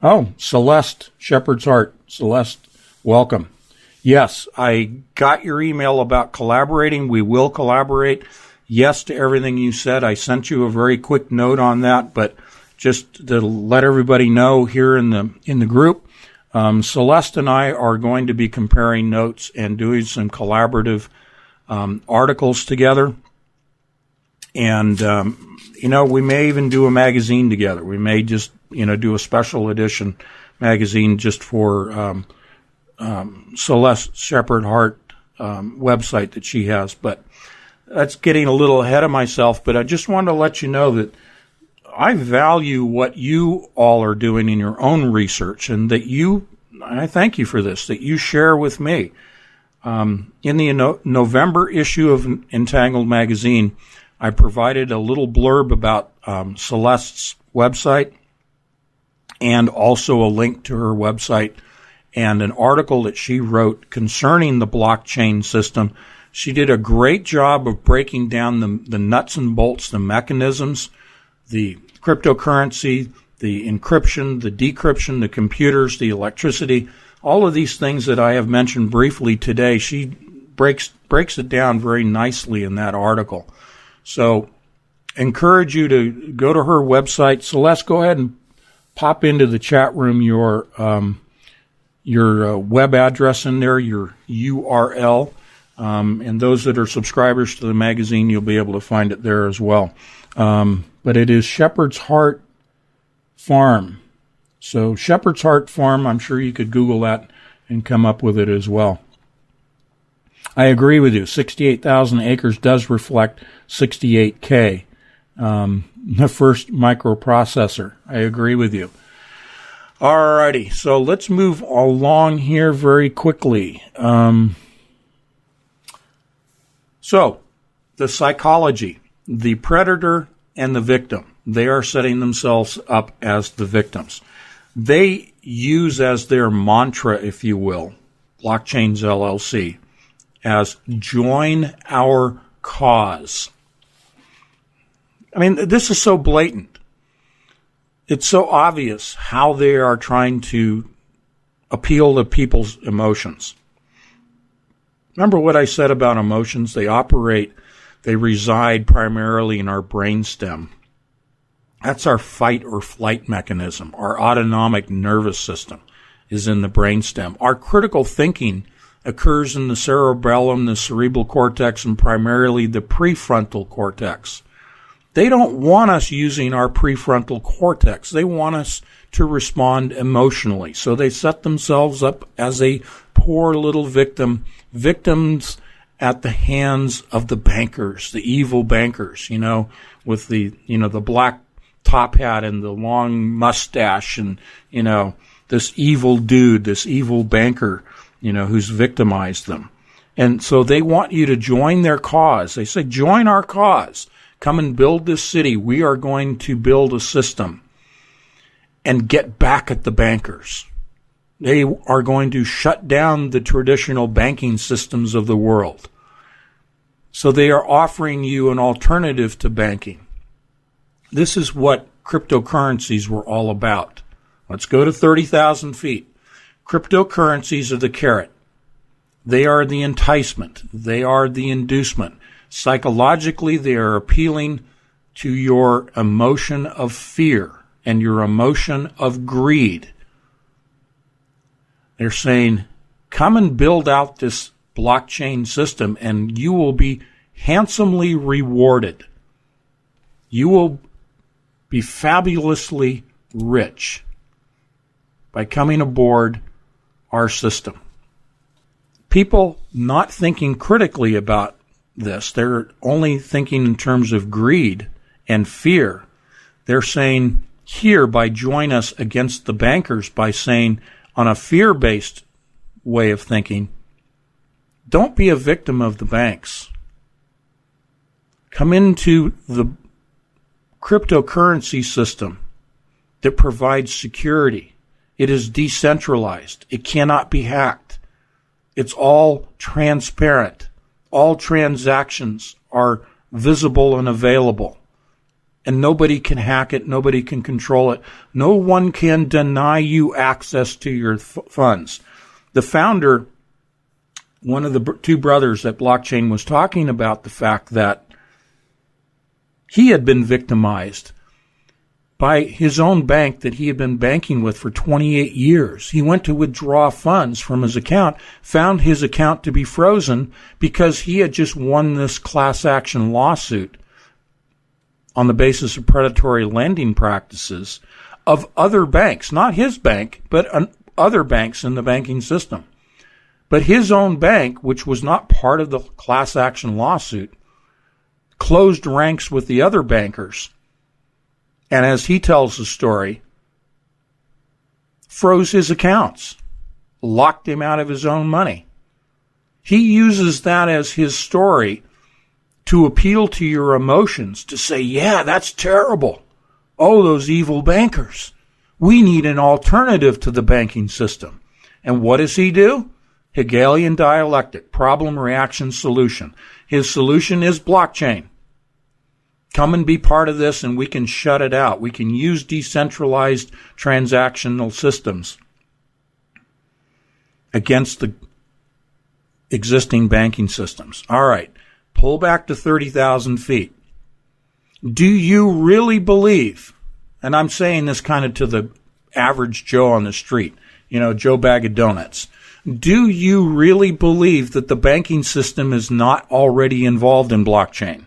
Oh, Celeste, Shepherd's Heart. Celeste, welcome. Yes, I got your email about collaborating. We will collaborate. Yes to everything you said. I sent you a very quick note on that, but just to let everybody know here in the group, Celeste and I are going to be comparing notes and doing some collaborative articles together. And, we may even do a magazine together. We may just, do a special edition magazine just for Celeste Shepherd Heart website that she has. But that's getting a little ahead of myself. But I just wanted to let you know that I value what you all are doing in your own research, and that I thank you for this, that you share with me. In the November issue of Entangled Magazine, I provided a little blurb about Celeste's website and also a link to her website and an article that she wrote concerning the blockchain system. She did a great job of breaking down the nuts and bolts, the mechanisms, the cryptocurrency, the encryption, the decryption, the computers, the electricity, all of these things that I have mentioned briefly today. She breaks it down very nicely in that article. So encourage you to go to her website. Celeste, go ahead and pop into the chat room your web address in there, your URL. And those that are subscribers to the magazine, you'll be able to find it there as well. But it is Shepherd's Heart Farm. So Shepherd's Heart Farm, I'm sure you could Google that and come up with it as well. I agree with you. 68,000 acres does reflect 68K, the first microprocessor. I agree with you. Alrighty, so let's move along here very quickly. So, the psychology, the predator and the victim, they are setting themselves up as the victims. They use as their mantra, if you will, Blockchains LLC, as join our cause. I mean, this is so blatant. It's so obvious how they are trying to appeal to people's emotions. Remember what I said about emotions? They reside primarily in our brainstem. That's our fight or flight mechanism. Our autonomic nervous system is in the brainstem. Our critical thinking occurs in the cerebellum, the cerebral cortex, and primarily the prefrontal cortex. They don't want us using our prefrontal cortex. They want us to respond emotionally. So they set themselves up as a poor little victims at the hands of the bankers, the evil bankers, with the black top hat and the long mustache and, this evil dude, this evil banker, who's victimized them. And so they want you to join their cause. They say, join our cause. Come and build this city. We are going to build a system and get back at the bankers. They are going to shut down the traditional banking systems of the world. So they are offering you an alternative to banking. This is what cryptocurrencies were all about. Let's go to 30,000 feet. Cryptocurrencies are the carrot. They are the enticement. They are the inducement. Psychologically, they are appealing to your emotion of fear and your emotion of greed. They're saying, come and build out this blockchain system and you will be handsomely rewarded. You will be fabulously rich by coming aboard our system. People not thinking critically about this, they're only thinking in terms of greed and fear. They're saying, hereby join us against the bankers by saying, on a fear-based way of thinking, don't be a victim of the banks. Come into the cryptocurrency system that provides security. It is decentralized. It cannot be hacked. It's all transparent. All transactions are visible and available. and nobody can hack it, nobody can control it. No one can deny you access to your funds. The founder, one of the two brothers at Blockchain, was talking about the fact that he had been victimized by his own bank that he had been banking with for 28 years. He went to withdraw funds from his account, found his account to be frozen because he had just won this class action lawsuit on the basis of predatory lending practices of other banks, not his bank, but other banks in the banking system. But his own bank, which was not part of the class action lawsuit, closed ranks with the other bankers, and as he tells the story, froze his accounts, locked him out of his own money. He uses that as his story to appeal to your emotions, to say, yeah, that's terrible. Oh, those evil bankers. We need an alternative to the banking system. And what does he do? Hegelian dialectic, problem, reaction, solution. His solution is blockchain. Come and be part of this and we can shut it out. We can use decentralized transactional systems against the existing banking systems. All right, pull back to 30,000 feet. Do you really believe, and I'm saying this kind of to the average Joe on the street, Joe Bag of Donuts, do you really believe that the banking system is not already involved in blockchain?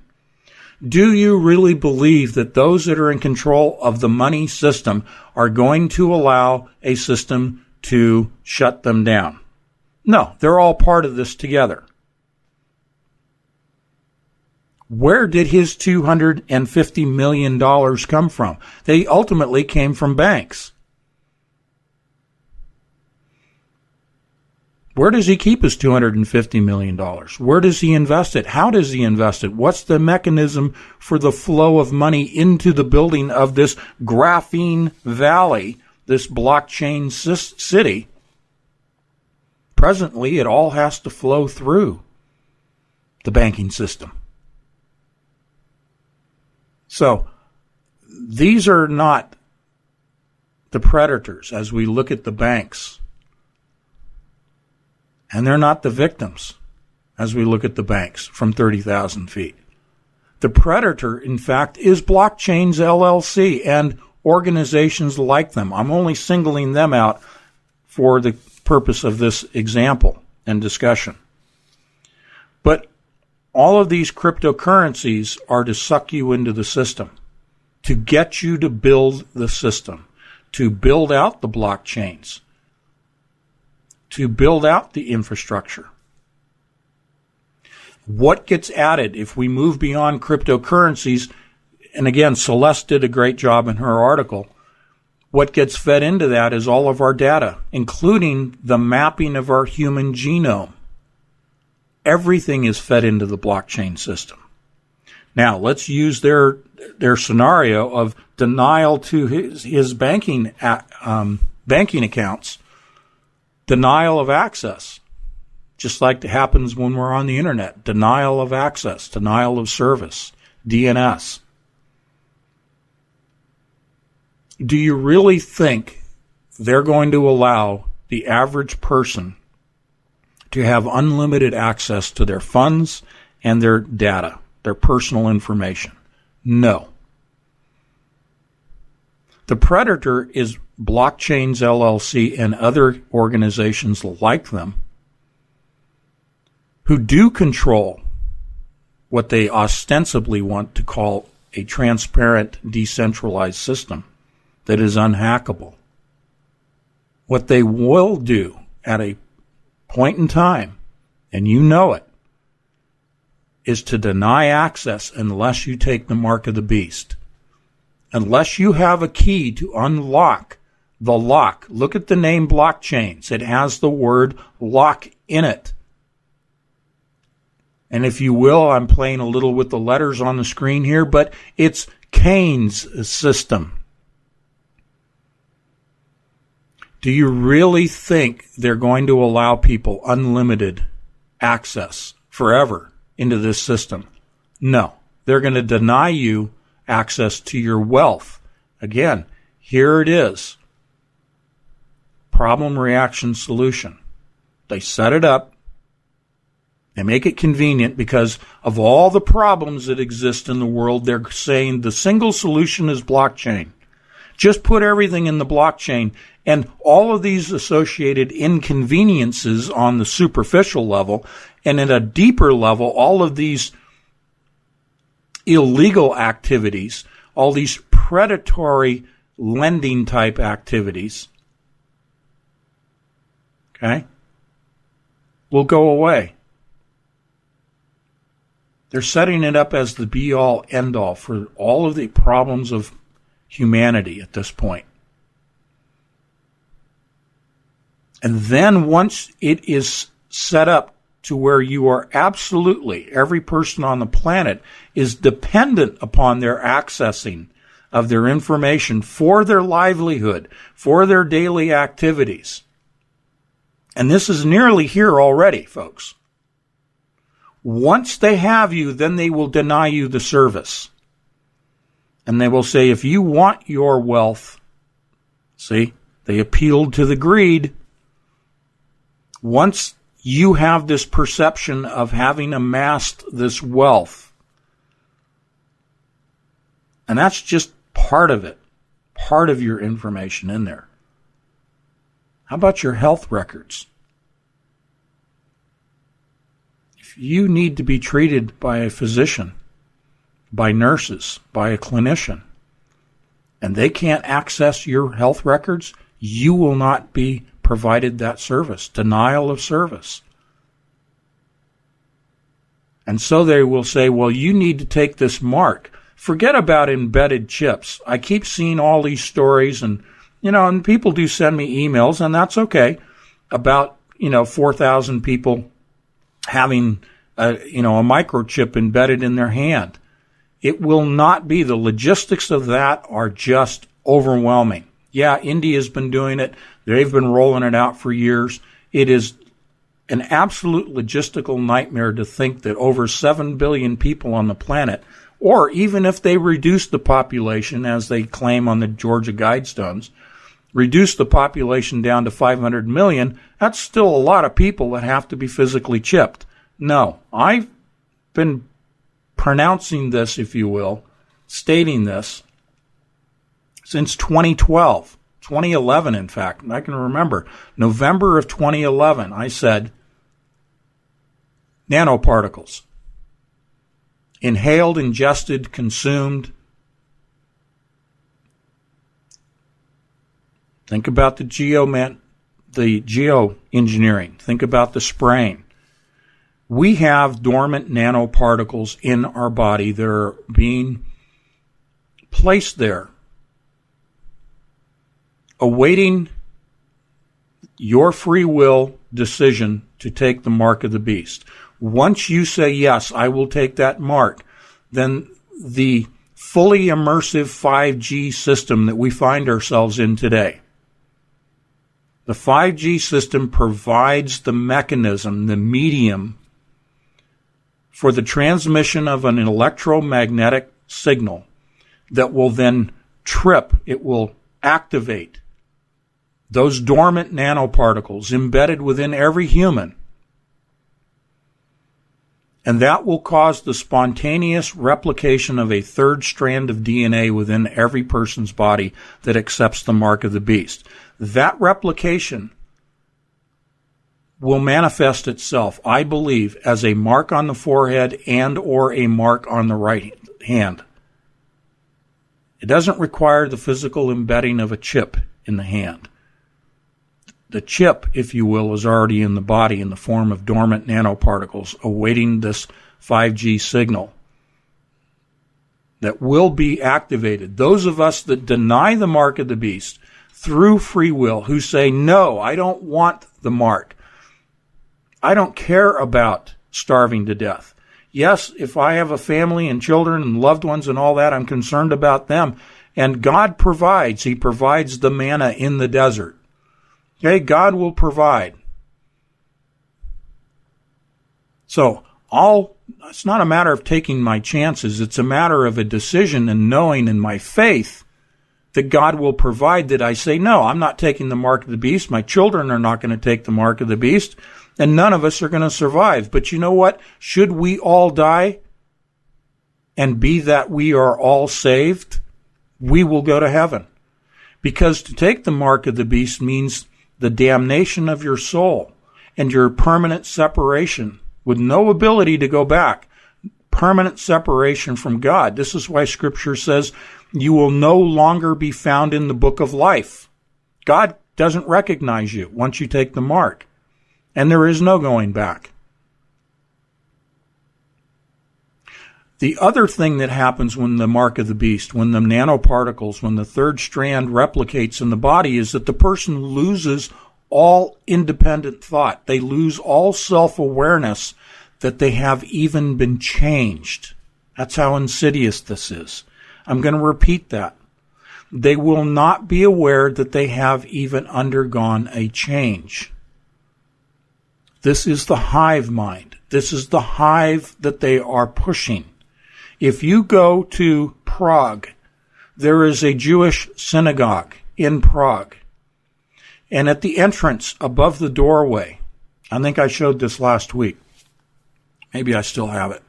Do you really believe that those that are in control of the money system are going to allow a system to shut them down? No, they're all part of this together. Where did his $250 million come from? They ultimately came from banks. Where does he keep his $250 million? Where does he invest it? How does he invest it? What's the mechanism for the flow of money into the building of this graphene valley, this blockchain city? Presently, it all has to flow through the banking system. So, these are not the predators as we look at the banks. And they're not the victims as we look at the banks from 30,000 feet. The predator, in fact, is Blockchains LLC and organizations like them. I'm only singling them out for the purpose of this example and discussion. But all of these cryptocurrencies are to suck you into the system, to get you to build the system, to build out the blockchains, to build out the infrastructure. What gets added if we move beyond cryptocurrencies? And again, Celeste did a great job in her article. What gets fed into that is all of our data, including the mapping of our human genome. Everything is fed into the blockchain system. Now, let's use their scenario of denial to his banking accounts. Denial of access, just like it happens when we're on the internet. Denial of access, denial of service, DNS. Do you really think they're going to allow the average person to have unlimited access to their funds and their data, their personal information? No. The predator is Blockchains LLC and other organizations like them who do control what they ostensibly want to call a transparent, decentralized system that is unhackable. What they will do at a point in time, and you know it, is to deny access unless you take the mark of the beast. Unless you have a key to unlock the lock. Look at the name Blockchains. It has the word lock in it. And if you will, I'm playing a little with the letters on the screen here, but it's Keynes' system. Do you really think they're going to allow people unlimited access forever into this system? No. They're going to deny you access to your wealth. Again, here it is. Problem, reaction, solution. They set it up. They make it convenient because of all the problems that exist in the world. They're saying the single solution is blockchain. Just put everything in the blockchain, and all of these associated inconveniences on the superficial level, and at a deeper level, all of these illegal activities, all these predatory lending type activities, okay, will go away. They're setting it up as the be-all, end-all for all of the problems of humanity at this point. And then once it is set up to where you are absolutely, every person on the planet is dependent upon their accessing of their information for their livelihood, for their daily activities. And this is nearly here already, folks. Once they have you, then they will deny you the service. And they will say, if you want your wealth, see, they appealed to the greed. Once you have this perception of having amassed this wealth, and that's just part of it, part of your information in there. How about your health records? If you need to be treated by a physician, by nurses, by a clinician, and they can't access your health records, you will not be provided that service. Denial of service. And so they will say, well, you need to take this mark. Forget about embedded chips. I keep seeing all these stories, and people do send me emails, and that's okay, about 4,000 people having a microchip embedded in their hand. It will not be. The logistics of that are just overwhelming. Yeah, India's been doing it. They've been rolling it out for years. It is an absolute logistical nightmare to think that over 7 billion people on the planet, or even if they reduce the population, as they claim on the Georgia Guidestones, reduce the population down to 500 million, that's still a lot of people that have to be physically chipped. No, I've been pronouncing this, if you will, stating this, since 2012, 2011, in fact. I can remember November of 2011, I said, nanoparticles, inhaled, ingested, consumed. Think about the geoengineering. Think about the spraying. We have dormant nanoparticles in our body that are being placed there, awaiting your free will decision to take the mark of the beast. Once you say, yes, I will take that mark, then the fully immersive 5G system that we find ourselves in today, the 5G system provides the mechanism, the medium, for the transmission of an electromagnetic signal that will then it will activate those dormant nanoparticles embedded within every human. And that will cause the spontaneous replication of a third strand of DNA within every person's body that accepts the mark of the beast. That replication will manifest itself, I believe, as a mark on the forehead and or a mark on the right hand. It doesn't require the physical embedding of a chip in the hand. The chip, if you will, is already in the body in the form of dormant nanoparticles awaiting this 5G signal that will be activated. Those of us that deny the mark of the beast through free will, who say, no, I don't want the mark. I don't care about starving to death. Yes, if I have a family and children and loved ones and all that, I'm concerned about them. And God provides. He provides the manna in the desert. Okay, God will provide. So It's not a matter of taking my chances. It's a matter of a decision and knowing in my faith that God will provide, that I say, no, I'm not taking the mark of the beast. My children are not going to take the mark of the beast, and none of us are going to survive. But you know what? Should we all die and be that we are all saved, we will go to heaven. Because to take the mark of the beast means the damnation of your soul and your permanent separation with no ability to go back. Permanent separation from God. This is why Scripture says you will no longer be found in the book of life. God doesn't recognize you once you take the mark. And there is no going back. The other thing that happens when the mark of the beast, when the nanoparticles, when the third strand replicates in the body, is that the person loses all independent thought. They lose all self-awareness that they have even been changed. That's how insidious this is. I'm going to repeat that. They will not be aware that they have even undergone a change. This is the hive mind. This is the hive that they are pushing. If you go to Prague, there is a Jewish synagogue in Prague. And at the entrance above the doorway, I think I showed this last week. Maybe I still have it.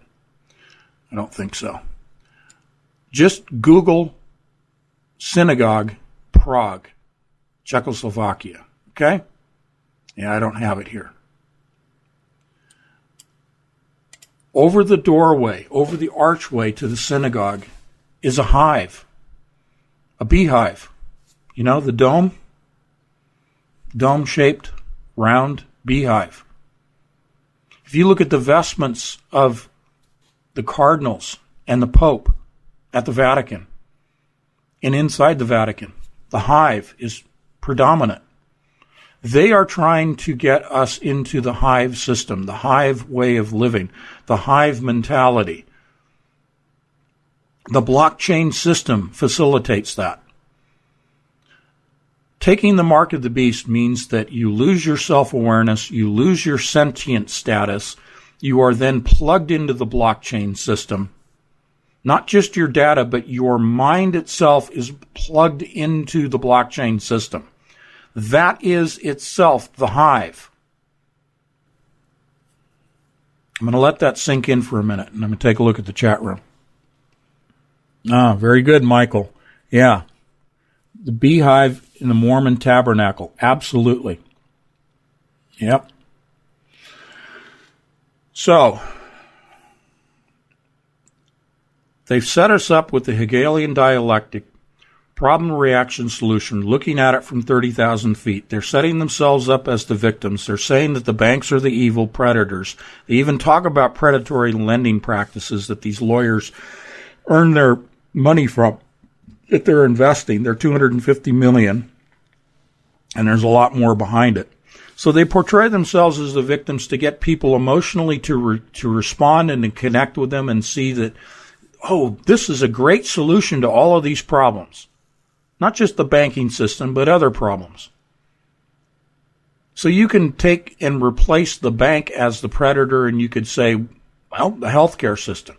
I don't think so. Just Google synagogue Prague, Czechoslovakia. Okay? Yeah, I don't have it here. Over the doorway, over the archway to the synagogue is a hive, a beehive. You know, the dome? Dome-shaped, round beehive. If you look at the vestments of the cardinals and the Pope at the Vatican, and inside the Vatican, the hive is predominant. They are trying to get us into the hive system, the hive way of living, the hive mentality. The blockchain system facilitates that. Taking the mark of the beast means that you lose your self-awareness, you lose your sentient status, you are then plugged into the blockchain system. Not just your data, but your mind itself is plugged into the blockchain system. That is itself the hive. I'm going to let that sink in for a minute, and I'm going to take a look at the chat room. Ah, very good, Michael. Yeah. The beehive in the Mormon tabernacle. Absolutely. Yep. So, they've set us up with the Hegelian dialectic, problem-reaction solution, looking at it from 30,000 feet. They're setting themselves up as the victims. They're saying that the banks are the evil predators. They even talk about predatory lending practices that these lawyers earn their money from, that they're investing. They're $250 million, and there's a lot more behind it. So they portray themselves as the victims to get people emotionally to respond and to connect with them and see that, oh, this is a great solution to all of these problems. Not just the banking system, but other problems. So you can take and replace the bank as the predator, and you could say, well, the healthcare system,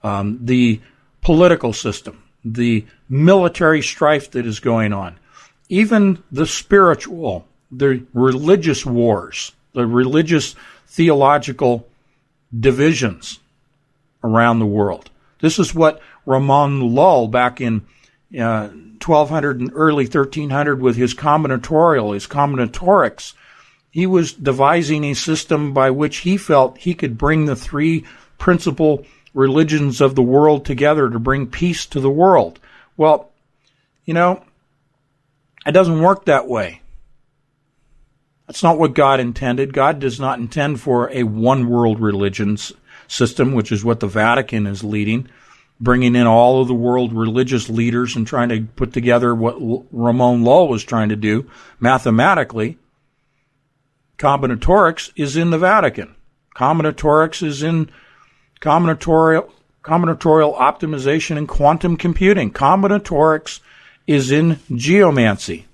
the political system, the military strife that is going on, even the spiritual, the religious wars, the religious theological divisions around the world. This is what Ramon Lull back in 1200 and early 1300 with his combinatorics, he was devising a system by which he felt he could bring the three principal religions of the world together to bring peace to the world. Well, you know, it doesn't work that way. That's not what God intended. God does not intend for a one-world religion system, which is what the Vatican is leading, bringing in all of the world religious leaders and trying to put together what Ramon Lull was trying to do mathematically. Combinatorics is in the Vatican. Combinatorics is in combinatorial optimization and quantum computing. Combinatorics is in geomancy.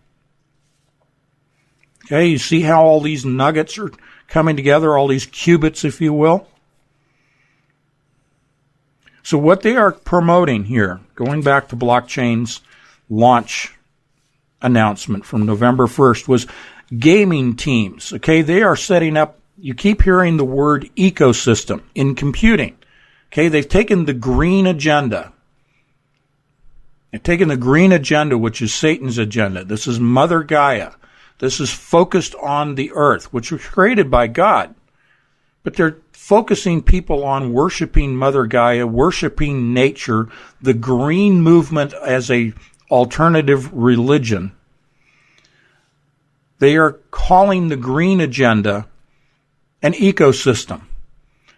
Okay, you see how all these nuggets are coming together, all these qubits, if you will? So what they are promoting here, going back to blockchain's launch announcement from November 1st, was gaming teams. Okay, they are setting up, you keep hearing the word ecosystem in computing. Okay, they've taken the green agenda. They've taken the green agenda, which is Satan's agenda. This is Mother Gaia. This is focused on the earth, which was created by God. But they're focusing people on worshiping Mother Gaia, worshiping nature, the green movement as a alternative religion. They are calling the green agenda an ecosystem.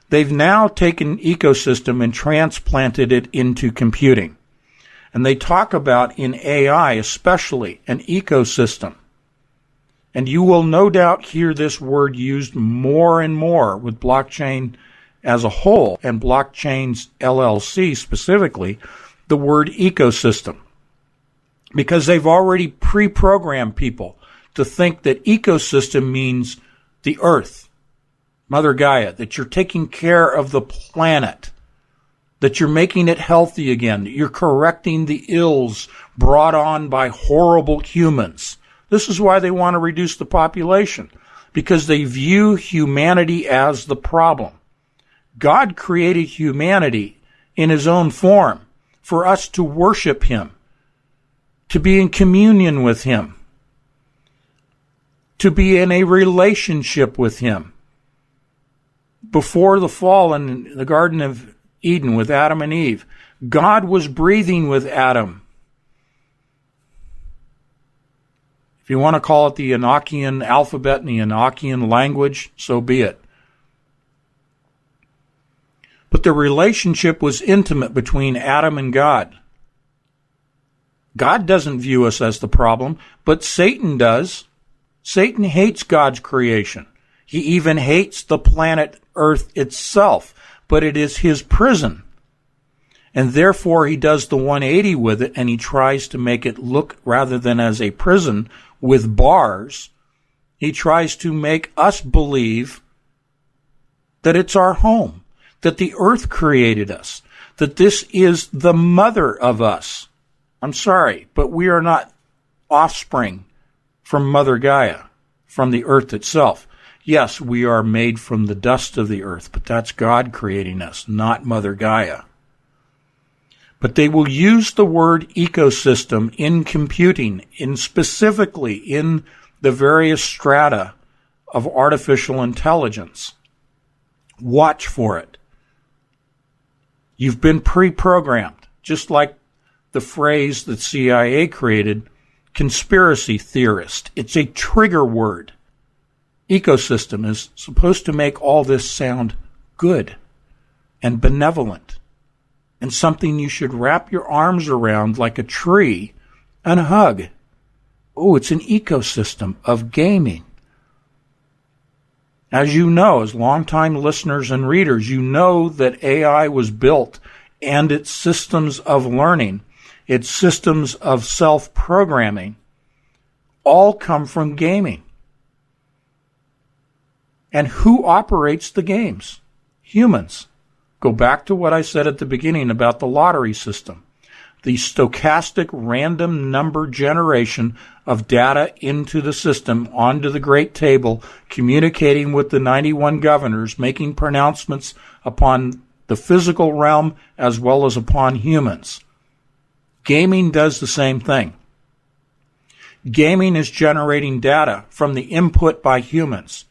They've now taken ecosystem and transplanted it into computing. And they talk about, in AI especially, an ecosystem. And you will no doubt hear this word used more and more with blockchain as a whole, and blockchain's LLC specifically, the word ecosystem. Because they've already pre-programmed people to think that ecosystem means the earth, Mother Gaia, that you're taking care of the planet, that you're making it healthy again, that you're correcting the ills brought on by horrible humans. This is why they want to reduce the population, because they view humanity as the problem. God created humanity in his own form for us to worship him, to be in communion with him, to be in a relationship with him. Before the fall in the Garden of Eden with Adam and Eve, God was breathing with Adam. If you want to call it the Enochian alphabet and the Enochian language, so be it. But the relationship was intimate between Adam and God. God doesn't view us as the problem, but Satan does. Satan hates God's creation. He even hates the planet Earth itself, but it is his prison. And therefore he does the 180 with it, and he tries to make it look, rather than as a prison with bars, he tries to make us believe that it's our home, that the earth created us, that this is the mother of us. I'm sorry, but we are not offspring from Mother Gaia, from the earth itself. Yes, we are made from the dust of the earth, but that's God creating us, not Mother Gaia. But they will use the word ecosystem in computing, specifically in the various strata of artificial intelligence. Watch for it. You've been pre-programmed, just like the phrase that CIA created, conspiracy theorist. It's a trigger word. Ecosystem is supposed to make all this sound good and benevolent, and something you should wrap your arms around like a tree and hug. Oh, it's an ecosystem of gaming. As you know, as longtime listeners and readers, you know that AI was built, and its systems of learning, its systems of self-programming, all come from gaming. And who operates the games? Humans. Go back to what I said at the beginning about the lottery system. The stochastic random number generation of data into the system, onto the great table, communicating with the 91 governors, making pronouncements upon the physical realm as well as upon humans. Gaming does the same thing. Gaming is generating data from the input by humans.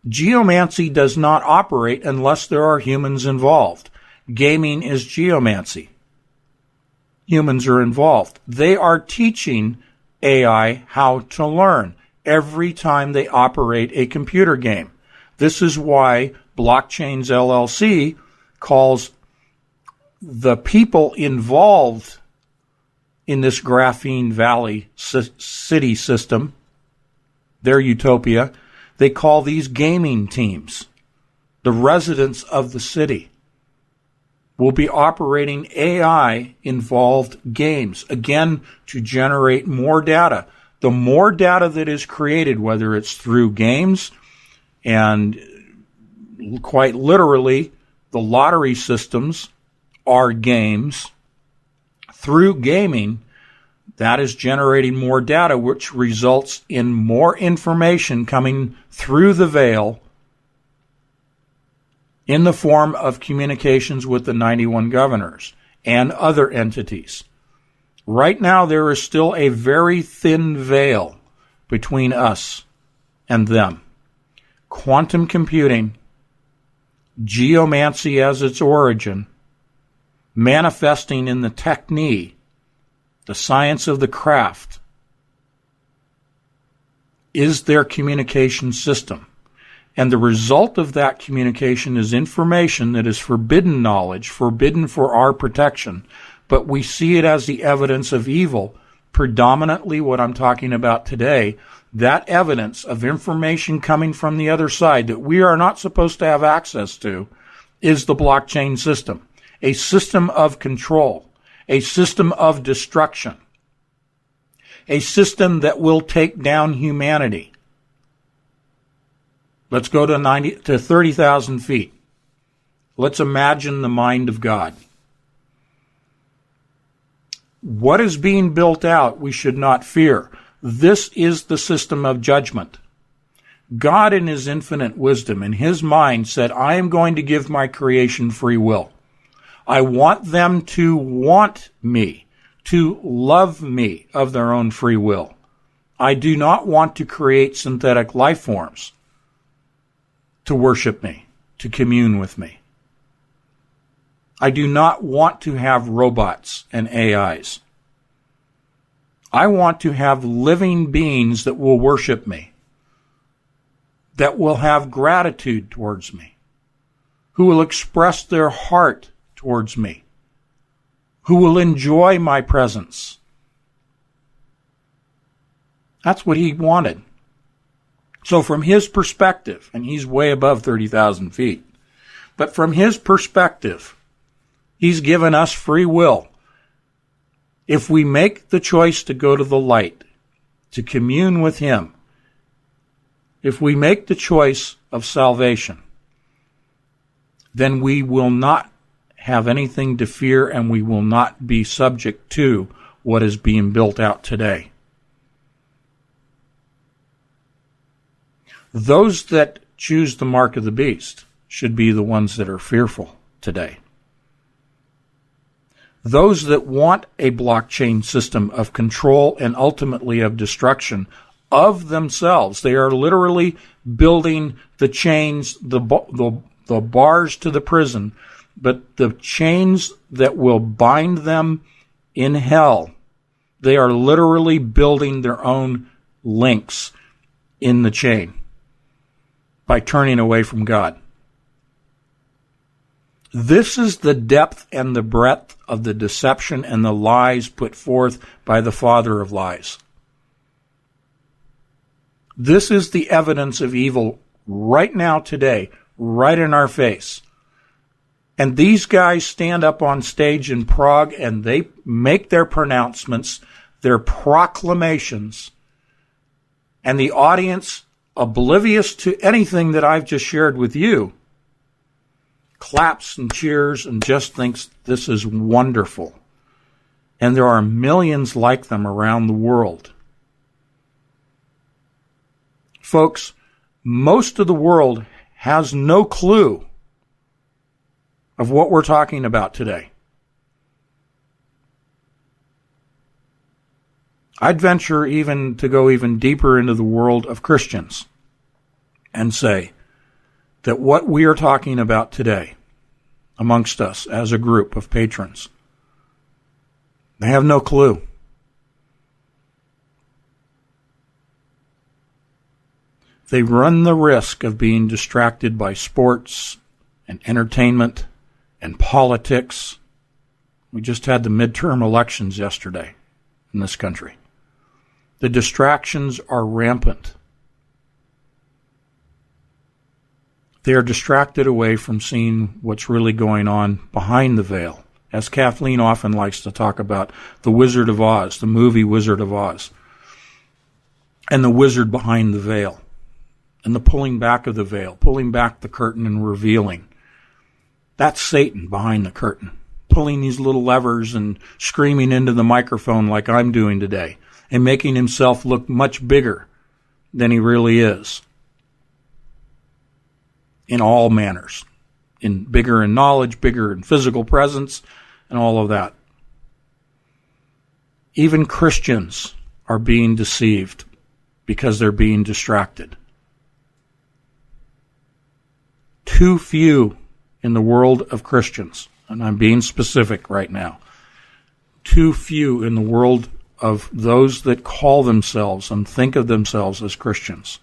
Geomancy does not operate unless there are humans involved. Gaming is geomancy. Humans are involved. They are teaching AI how to learn every time they operate a computer game. This is why Blockchain's LLC calls the people involved in this Graphene Valley city system, their utopia, they call these gaming teams. The residents of the city will be operating AI-involved games, again, to generate more data. The more data that is created, whether it's through games and quite literally The lottery systems are games. Through gaming, that is generating more data, which results in more information coming through the veil in the form of communications with the 91 governors and other entities. Right now, there is still a very thin veil between us and them. Quantum computing, geomancy as its origin, manifesting in the technique, the science of the craft, is their communication system. And the result of that communication is information that is forbidden knowledge, forbidden for our protection, but we see it as the evidence of evil, predominantly what I'm talking about today, that evidence of information coming from the other side that we are not supposed to have access to is the blockchain system, a system of control, a system of destruction, a system that will take down humanity. Let's go to 30,000 feet. Let's imagine the mind of God. What is being built out, we should not fear. This is the system of judgment. God, in his infinite wisdom, in his mind, said, I am going to give my creation free will. I want them to want me, to love me of their own free will. I do not want to create synthetic life forms to worship me, to commune with me. I do not want to have robots and AIs. I want to have living beings that will worship me, that will have gratitude towards me, who will express their heart towards me, who will enjoy my presence. That's what he wanted. So from his perspective, and he's way above 30,000 feet, but from his perspective, he's given us free will. If we make the choice to go to the light, to commune with him, if we make the choice of salvation, then we will not have anything to fear and we will not be subject to what is being built out today. Those that choose the mark of the beast should be the ones that are fearful today. Those that want a blockchain system of control and ultimately of destruction of themselves, they are literally building the chains, the bars to the prison, but the chains that will bind them in hell, they are literally building their own links in the chain by turning away from God. This is the depth and the breadth of the deception and the lies put forth by the father of lies. This is the evidence of evil right now today, right in our face. And these guys stand up on stage in Prague and they make their pronouncements, their proclamations, and the audience, oblivious to anything that I've just shared with you, claps and cheers and just thinks this is wonderful. And there are millions like them around the world. Folks, most of the world has no clue of what we're talking about today. I'd venture even to go even deeper into the world of Christians and say that what we are talking about today amongst us as a group of patrons, they have no clue. They run the risk of being distracted by sports and entertainment and politics. We just had the midterm elections yesterday in this country. The distractions are rampant. They are distracted away from seeing what's really going on behind the veil. As Kathleen often likes to talk about, the Wizard of Oz, the movie Wizard of Oz, and the wizard behind the veil, and the pulling back of the veil, pulling back the curtain and revealing That's Satan behind the curtain, pulling these little levers and screaming into the microphone like I'm doing today, and making himself look much bigger than he really is in all manners, bigger in knowledge, bigger in physical presence, and all of that. Even Christians are being deceived because they're being distracted. Too few in the world of Christians, and I'm being specific right now, too few in the world of those that call themselves and think of themselves as Christians,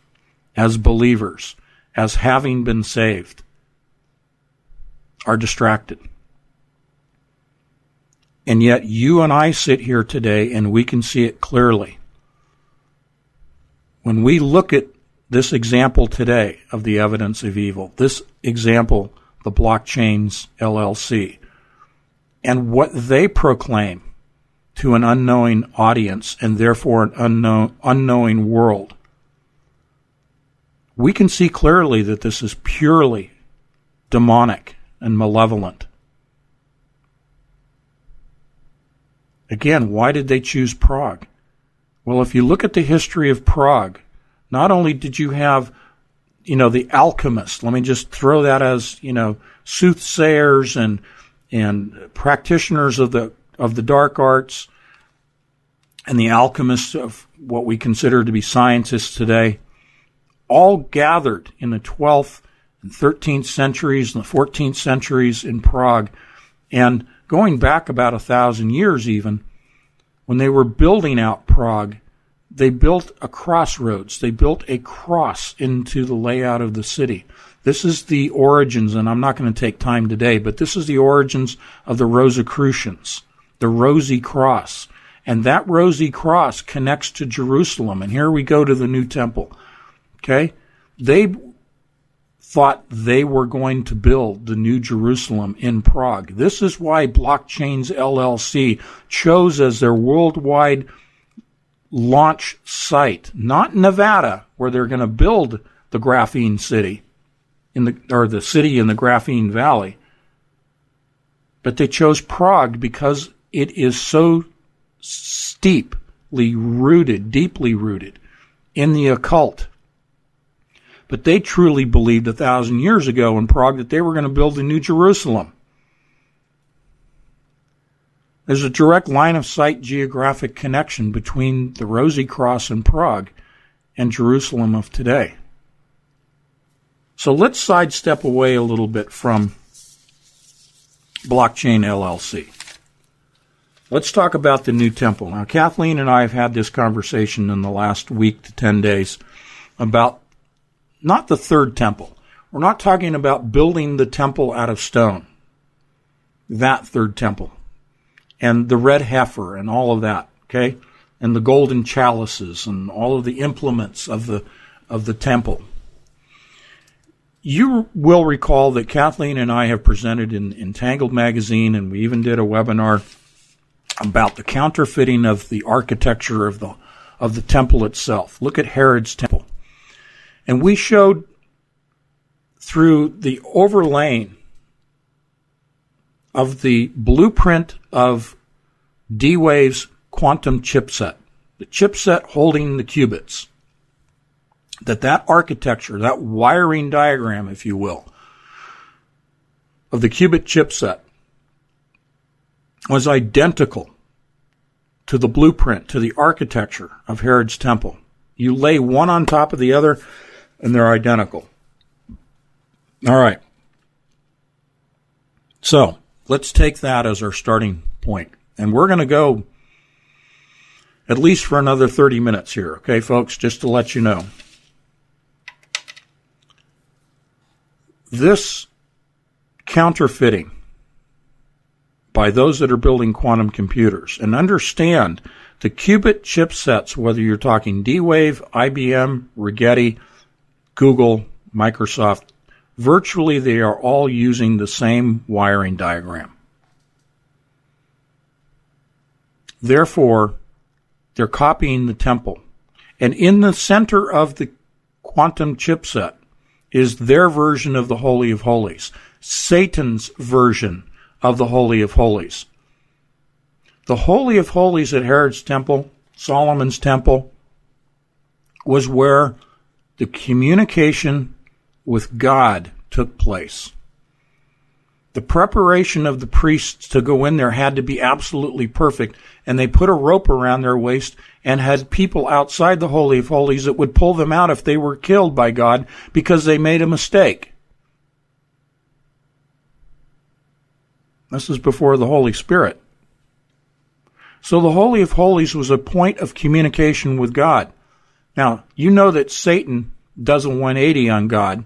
as believers, as having been saved, are distracted. And yet you and I sit here today and we can see it clearly. When we look at this example today of the evidence of evil, this example, the blockchains LLC, and what they proclaim to an unknowing audience and therefore an unknowing world, we can see clearly that this is purely demonic and malevolent. Again, why did they choose Prague? Well, if you look at the history of Prague, not only did you have, the alchemists, let me just throw that as, soothsayers and practitioners of the dark arts, and the alchemists of what we consider to be scientists today, all gathered in the 12th and 13th centuries and the 14th centuries in Prague. And going back about 1,000 years even, when they were building out Prague, they built a crossroads. They built a cross into the layout of the city. This is the origins, and I'm not going to take time today, but this is the origins of the Rosicrucians, the Rosy Cross. And that Rosy Cross connects to Jerusalem. And here we go to the new temple. Okay? They thought they were going to build the new Jerusalem in Prague. This is why Blockchains LLC chose as their worldwide launch site, not Nevada, where they're going to build the graphene city, the city in the Graphene Valley, but they chose Prague because it is so deeply rooted in the occult. But they truly believed 1,000 years ago in Prague that they were going to build a new Jerusalem. There's a direct line of sight geographic connection between the Rosy Cross in Prague and Jerusalem of today. So let's sidestep away a little bit from Blockchain LLC. Let's talk about the new temple. Now, Kathleen and I have had this conversation in the last week to 10 days about not the third temple. We're not talking about building the temple out of stone. That third temple. And the red heifer and all of that, okay? And the golden chalices and all of the implements of the temple. You will recall that Kathleen and I have presented in Entangled magazine, and we even did a webinar about the counterfeiting of the architecture of the temple itself. Look at Herod's temple. And we showed through the overlaying of the blueprint of D-Wave's quantum chipset, the chipset holding the qubits, that architecture, that wiring diagram, if you will, of the qubit chipset was identical to the blueprint, to the architecture of Herod's temple. You lay one on top of the other, and they're identical. All right. So let's take that as our starting point. And we're going to go at least for another 30 minutes here, okay, folks, just to let you know. This counterfeiting by those that are building quantum computers, and understand the qubit chipsets, whether you're talking D-Wave, IBM, Rigetti, Google, Microsoft, virtually they are all using the same wiring diagram. Therefore, they're copying the temple. And in the center of the quantum chipset is their version of the Holy of Holies, Satan's version of the Holy of Holies. The Holy of Holies at Herod's temple, Solomon's temple, was where the communication with God took place. The preparation of the priests to go in there had to be absolutely perfect, and they put a rope around their waist and had people outside the Holy of Holies that would pull them out if they were killed by God because they made a mistake. This is before the Holy Spirit. So the Holy of Holies was a point of communication with God. Now, you know that Satan does a 180 on God,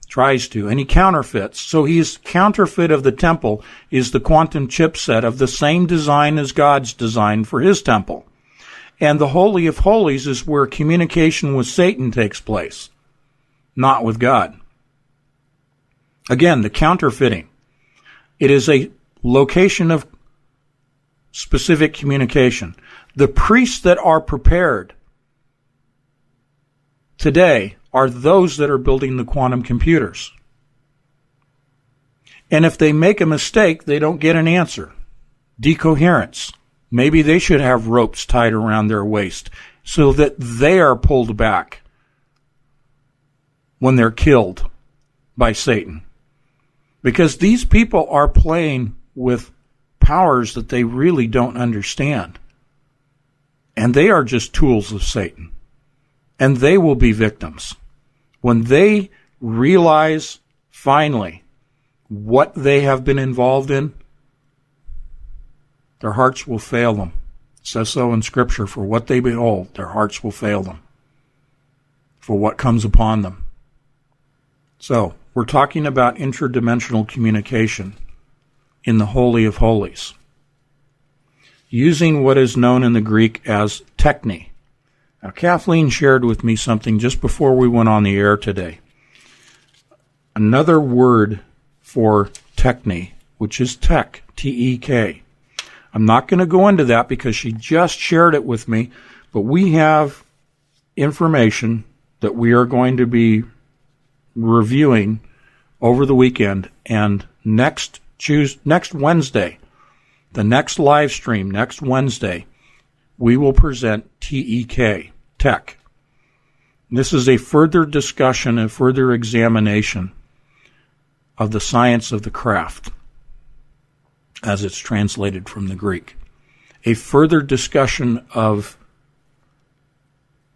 tries to, and he counterfeits. So he's counterfeit of the temple is the quantum chipset of the same design as God's design for his temple. And the Holy of Holies is where communication with Satan takes place, not with God. Again, the counterfeiting. It is a location of specific communication. The priests that are prepared today are those that are building the quantum computers. And if they make a mistake, they don't get an answer. Decoherence. Maybe they should have ropes tied around their waist so that they are pulled back when they're killed by Satan. Because these people are playing with powers that they really don't understand. And they are just tools of Satan. And they will be victims. When they realize finally what they have been involved in, their hearts will fail them. It says so in Scripture, for what they behold, their hearts will fail them for what comes upon them. So, we're talking about interdimensional communication in the Holy of Holies, using what is known in the Greek as techne. Now, Kathleen shared with me something just before we went on the air today. Another word for techne, which is tech, T-E-K. I'm not going to go into that because she just shared it with me, but we have information that we are going to be reviewing over the weekend, and next Wednesday, the next live stream, next Wednesday, we will present TEK, tech. This is a further discussion, a further examination of the science of the craft, as it's translated from the Greek. A further discussion of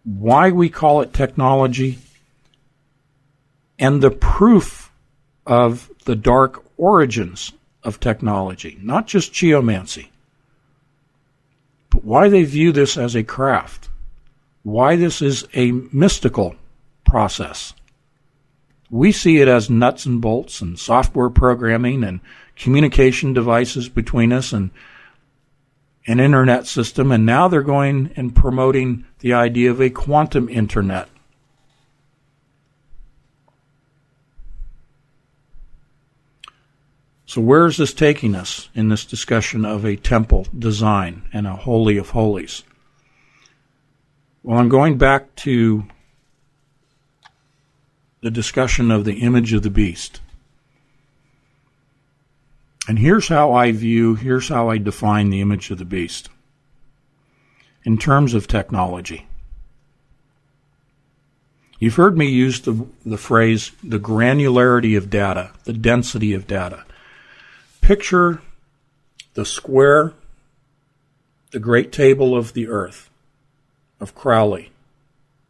why we call it technology and the proof of the dark origins of technology, not just geomancy, but why they view this as a craft, why this is a mystical process. We see it as nuts and bolts and software programming and communication devices between us and an internet system, and now they're going and promoting the idea of a quantum internet. So where is this taking us in this discussion of a temple design and a Holy of Holies? Well, I'm going back to the discussion of the image of the beast. And here's how I define the image of the beast in terms of technology. You've heard me use the phrase, the granularity of data, the density of data. Picture the square, the great table of the earth, of Crowley,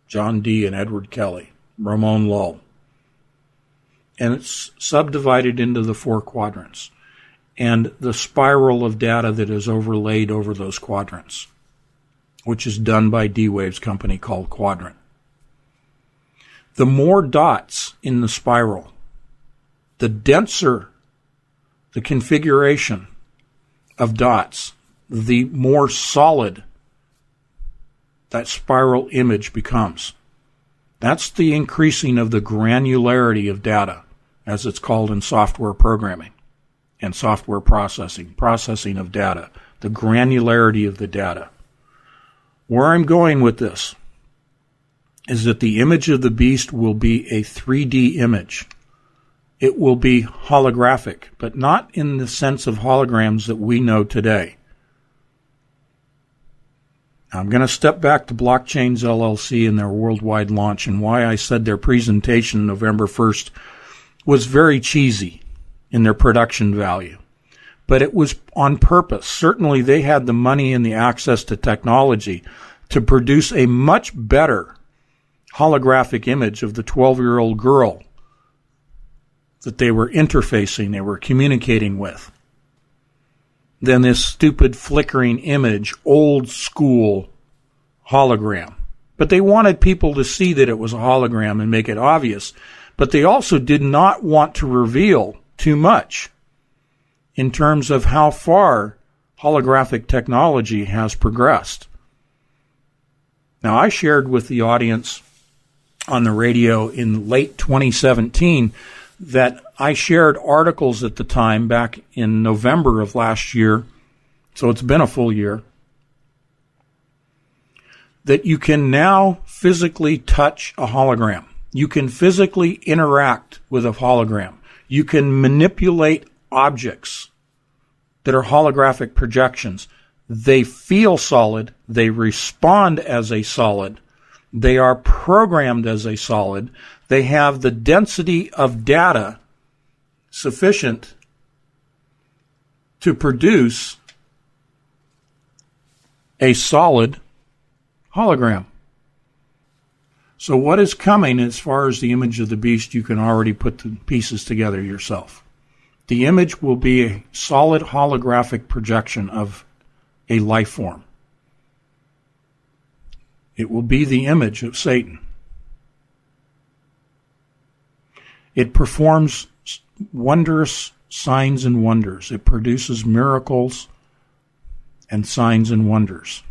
John Dee and Edward Kelly, Ramon Lull. And it's subdivided into the 4 quadrants, and the spiral of data that is overlaid over those quadrants, which is done by D-Wave's company called Quadrant. The more dots in the spiral, the denser the configuration of dots, the more solid that spiral image becomes. That's the increasing of the granularity of data, as it's called in software programming and software processing of data, the granularity of the data. Where I'm going with this is that the image of the beast will be a 3D image. It will be holographic, but not in the sense of holograms that we know today. I'm going to step back to Blockchains LLC and their worldwide launch and why I said their presentation November 1st was very cheesy in their production value. But it was on purpose. Certainly they had the money and the access to technology to produce a much better holographic image of the 12-year-old girl that they were interfacing, they were communicating with, than this stupid flickering image, old school hologram. But they wanted people to see that it was a hologram and make it obvious. But they also did not want to reveal too much in terms of how far holographic technology has progressed. Now, I shared with the audience on the radio in late 2017 that I shared articles at the time back in November of last year, so it's been a full year, that you can now physically touch a hologram. You can physically interact with a hologram. You can manipulate objects that are holographic projections. They feel solid. They respond as a solid. They are programmed as a solid. They have the density of data sufficient to produce a solid hologram. So what is coming as far as the image of the beast, you can already put the pieces together yourself. The image will be a solid holographic projection of a life form. It will be the image of Satan. It performs wondrous signs and wonders. It produces miracles and signs and wonders.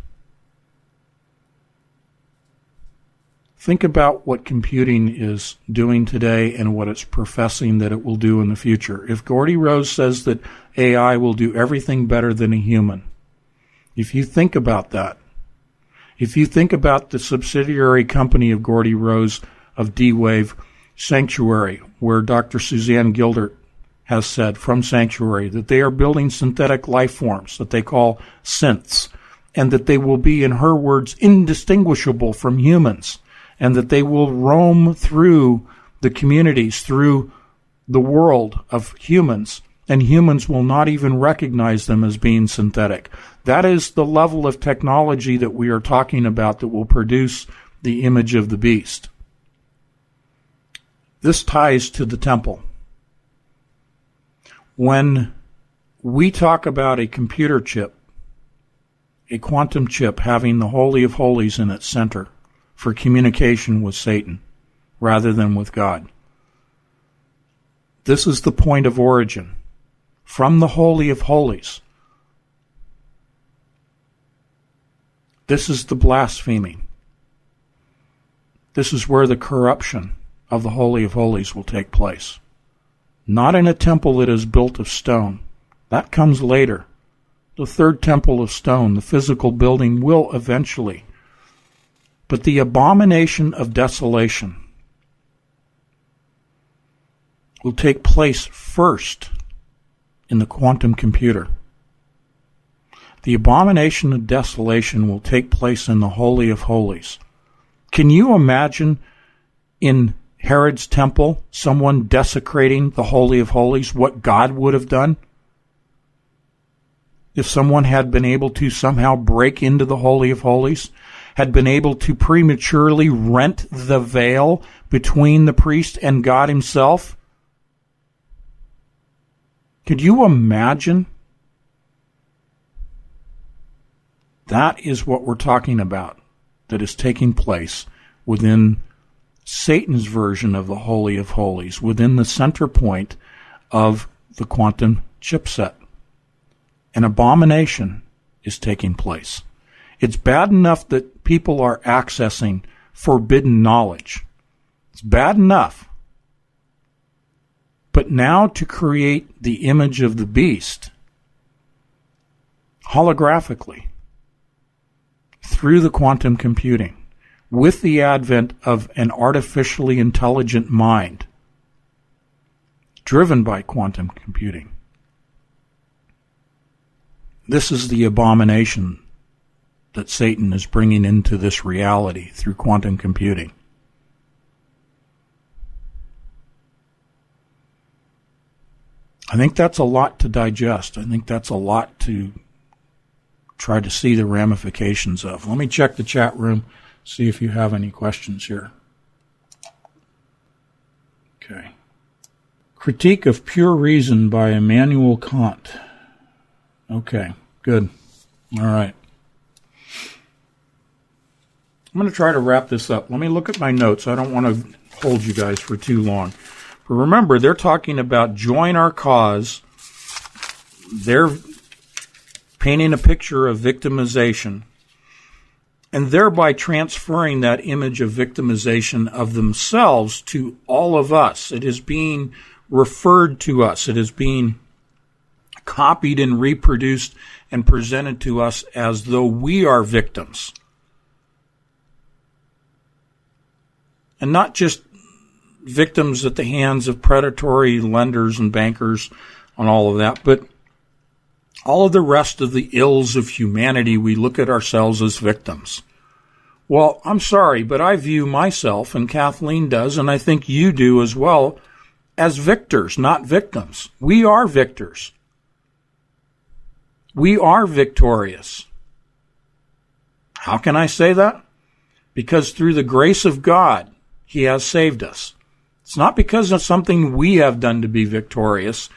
Think about what computing is doing today and what it's professing that it will do in the future. If Gordy Rose says that AI will do everything better than a human, if you think about that, if you think about the subsidiary company of Gordy Rose of D-Wave, Sanctuary, where Dr. Suzanne Gildert has said from Sanctuary that they are building synthetic life forms that they call synths, and that they will be, in her words, indistinguishable from humans, and that they will roam through the communities, through the world of humans, and humans will not even recognize them as being synthetic. That is the level of technology that we are talking about that will produce the image of the beast. This ties to the temple. When we talk about a computer chip, a quantum chip having the Holy of Holies in its center for communication with Satan rather than with God, this is the point of origin. From the Holy of Holies. This is the blaspheming. This is where the corruption of the Holy of Holies will take place. Not in a temple that is built of stone. That comes later. The third temple of stone, the physical building, will eventually. But the abomination of desolation will take place first in the quantum computer. The abomination of desolation will take place in the Holy of Holies. Can you imagine in Herod's temple someone desecrating the Holy of Holies, what God would have done? If someone had been able to somehow break into the Holy of Holies, had been able to prematurely rent the veil between the priest and God himself, could you imagine? That is what we're talking about, that is taking place within Satan's version of the Holy of Holies, within the center point of the quantum chipset. An abomination is taking place. It's bad enough that people are accessing forbidden knowledge. It's bad enough. But now to create the image of the beast holographically through the quantum computing with the advent of an artificially intelligent mind driven by quantum computing. This is the abomination that Satan is bringing into this reality through quantum computing. I think that's a lot to digest. I think that's a lot to try to see the ramifications of. Let me check the chat room, see if you have any questions here. Okay. Critique of Pure Reason by Immanuel Kant. Okay, good. All right. I'm going to try to wrap this up. Let me look at my notes. I don't want to hold you guys for too long. But remember, they're talking about join our cause. They're painting a picture of victimization and thereby transferring that image of victimization of themselves to all of us. It is being referred to us. It is being copied and reproduced and presented to us as though we are victims. And not just victims at the hands of predatory lenders and bankers and all of that, but all of the rest of the ills of humanity, we look at ourselves as victims. Well, I'm sorry, but I view myself, and Kathleen does, and I think you do as well, as victors, not victims. We are victors. We are victorious. How can I say that? Because through the grace of God, He has saved us. It's not because of something we have done to be victorious.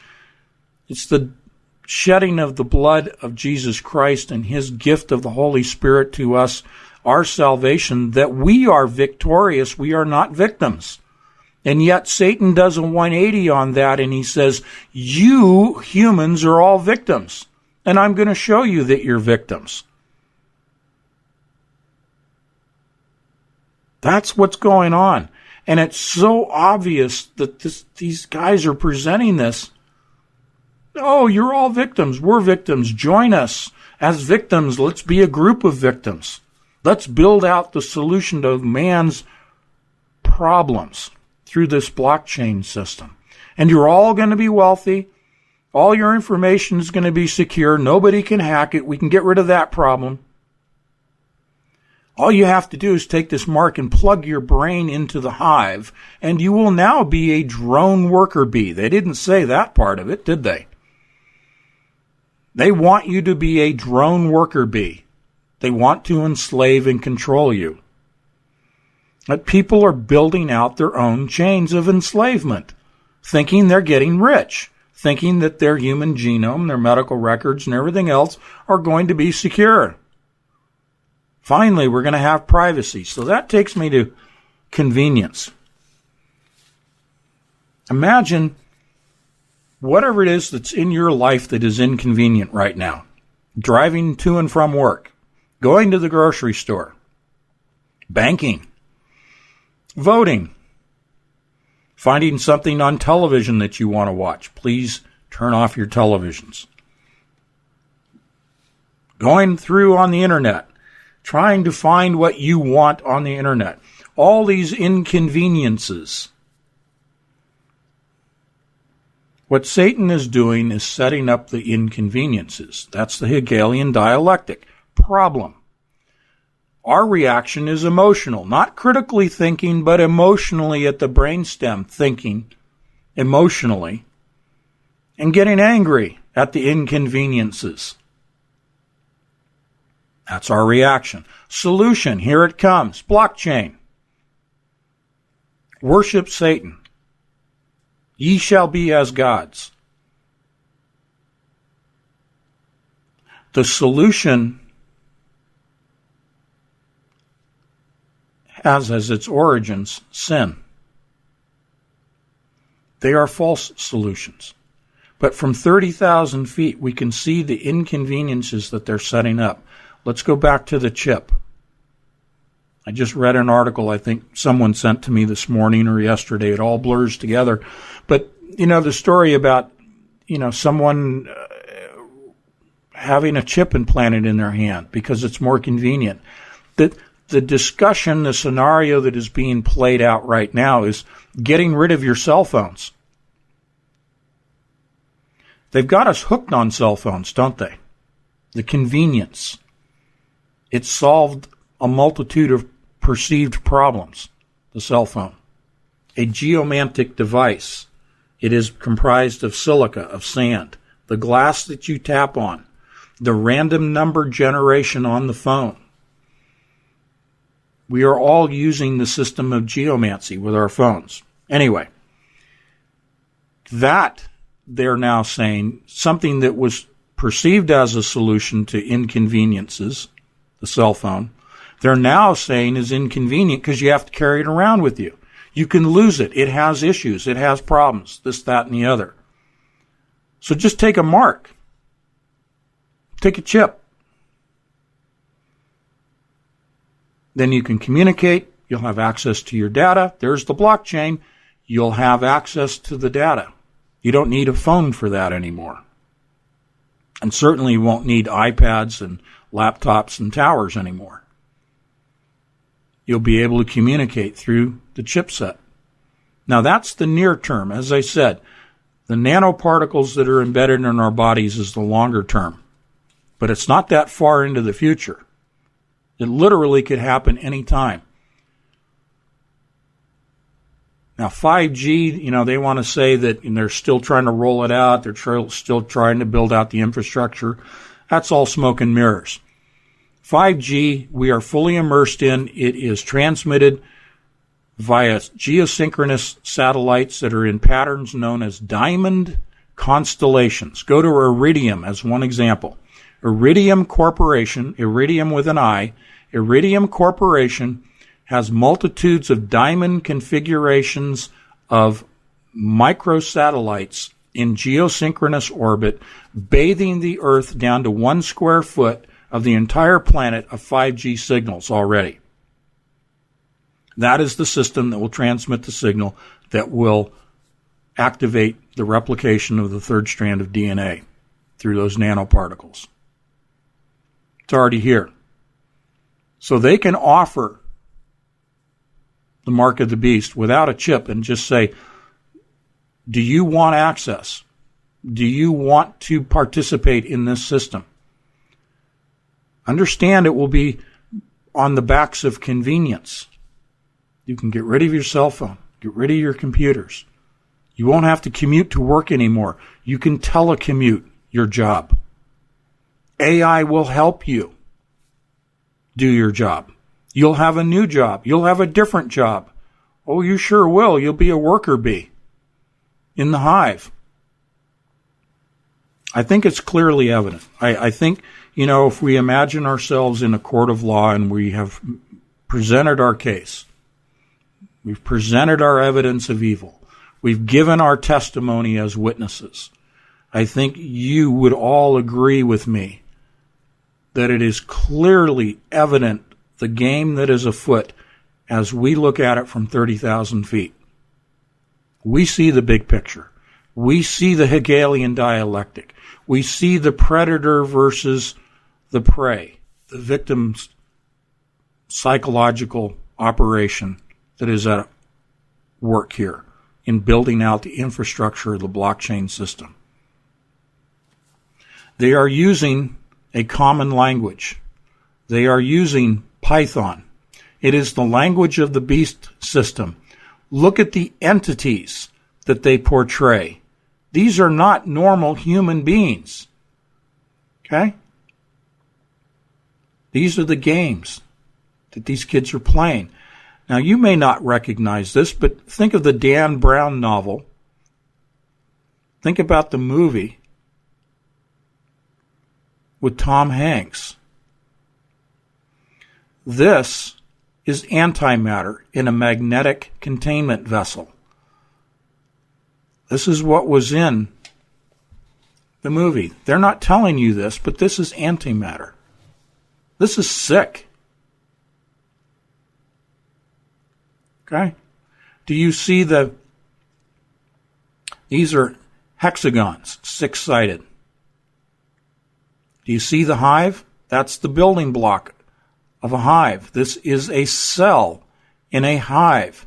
It's the shedding of the blood of Jesus Christ and His gift of the Holy Spirit to us, our salvation, that we are victorious. We are not victims. And yet Satan does a 180 on that, and he says, you humans are all victims. And I'm going to show you that you're victims. That's what's going on. And it's so obvious that these guys are presenting this. Oh, you're all victims. We're victims. Join us as victims. Let's be a group of victims. Let's build out the solution to man's problems through this blockchain system. And you're all going to be wealthy. All your information is going to be secure. Nobody can hack it. We can get rid of that problem. All you have to do is take this mark and plug your brain into the hive, and you will now be a drone worker bee. They didn't say that part of it, did they? They want you to be a drone worker bee. They want to enslave and control you. But people are building out their own chains of enslavement, thinking they're getting rich, thinking that their human genome, their medical records, and everything else are going to be secure. Finally, we're going to have privacy. So that takes me to convenience. Imagine whatever it is that's in your life that is inconvenient right now. Driving to and from work, going to the grocery store, banking, voting, finding something on television that you want to watch. Please turn off your televisions. Going through on the internet, trying to find what you want on the internet. All these inconveniences. What Satan is doing is setting up the inconveniences. That's the Hegelian dialectic. Problem. Our reaction is emotional, not critically thinking, but emotionally at the brainstem, thinking emotionally, and getting angry at the inconveniences. That's our reaction. Solution, here it comes. Blockchain. Worship Satan. Ye shall be as gods. The solution has as its origins sin. They are false solutions. But from 30,000 feet, we can see the inconveniences that they're setting up. Let's go back to the chip. I just read an article I think someone sent to me this morning or yesterday. It all blurs together. But, the story about, someone having a chip implanted in their hand because it's more convenient. That the discussion, the scenario that is being played out right now is getting rid of your cell phones. They've got us hooked on cell phones, don't they? The convenience. It solved a multitude of perceived problems, the cell phone. A geomantic device. It is comprised of silica, of sand, the glass that you tap on, the random number generation on the phone. We are all using the system of geomancy with our phones. Anyway, that they're now saying something that was perceived as a solution to inconveniences, the cell phone, they're now saying is inconvenient because you have to carry it around with you. You can lose it. It has issues. It has problems, this, that, and the other. So just take a mark. Take a chip. Then you can communicate. You'll have access to your data. There's the blockchain. You'll have access to the data. You don't need a phone for that anymore. And certainly you won't need iPads and laptops and towers anymore. You'll be able to communicate through the chipset. Now that's the near term. As I said, the nanoparticles that are embedded in our bodies is the longer term. But it's not that far into the future. It literally could happen anytime. Now 5G, they want to say that they're still trying to roll it out. They're still trying to build out the infrastructure. That's all smoke and mirrors. 5G, we are fully immersed in. It is transmitted via geosynchronous satellites that are in patterns known as diamond constellations. Go to Iridium as one example. Iridium Corporation, Iridium with an I, Iridium Corporation has multitudes of diamond configurations of microsatellites in geosynchronous orbit, bathing the Earth down to 1 square foot of the entire planet of 5G signals already. That is the system that will transmit the signal that will activate the replication of the third strand of DNA through those nanoparticles. It's already here. So they can offer the mark of the beast without a chip and just say, do you want access? Do you want to participate in this system? Understand it will be on the backs of convenience. You can get rid of your cell phone, get rid of your computers. You won't have to commute to work anymore. You can telecommute your job. AI will help you do your job. You'll have a new job. You'll have a different job. Oh, you sure will. You'll be a worker bee in the hive. I think it's clearly evident. I think, if we imagine ourselves in a court of law and we have presented our case, we've presented our evidence of evil, we've given our testimony as witnesses, I think you would all agree with me that it is clearly evident the game that is afoot as we look at it from 30,000 feet. We see the big picture. We see the Hegelian dialectic. We see the predator versus the prey, the victim's psychological operation that is at work here in building out the infrastructure of the blockchain system. They are using a common language. They are using Python. It is the language of the beast system. Look at the entities that they portray. These are not normal human beings. Okay? These are the games that these kids are playing. Now, you may not recognize this, but think of the Dan Brown novel. Think about the movie with Tom Hanks. This is antimatter in a magnetic containment vessel. This is what was in the movie. They're not telling you this, but this is antimatter. This is sick. Okay? Do you see these are hexagons, 6-sided. Do you see the hive? That's the building block of a hive. This is a cell in a hive.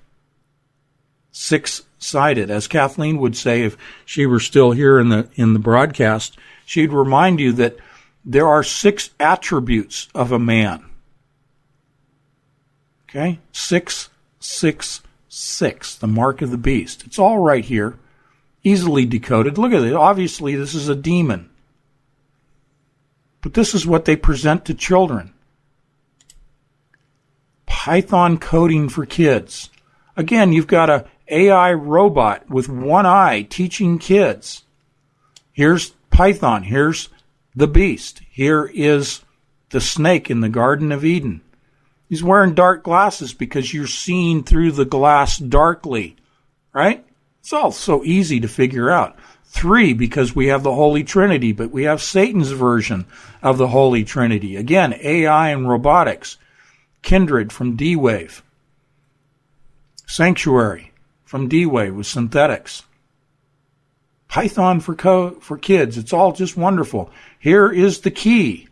6-sided. As Kathleen would say if she were still here in the broadcast, she'd remind you that there are 6 attributes of a man. Okay? 666, the mark of the beast. It's all right here. Easily decoded. Look at it. Obviously, this is a demon. But this is what they present to children. Python coding for kids. Again, you've got a AI robot with one eye teaching kids. Here's Python. Here's the beast. Here is the snake in the Garden of Eden. He's wearing dark glasses because you're seeing through the glass darkly, right? It's all so easy to figure out. 3, because we have the Holy Trinity, but we have Satan's version of the Holy Trinity. Again, AI and robotics. Kindred from D-Wave. Sanctuary from D-Wave with synthetics. Python for kids. It's all just wonderful. Here is the key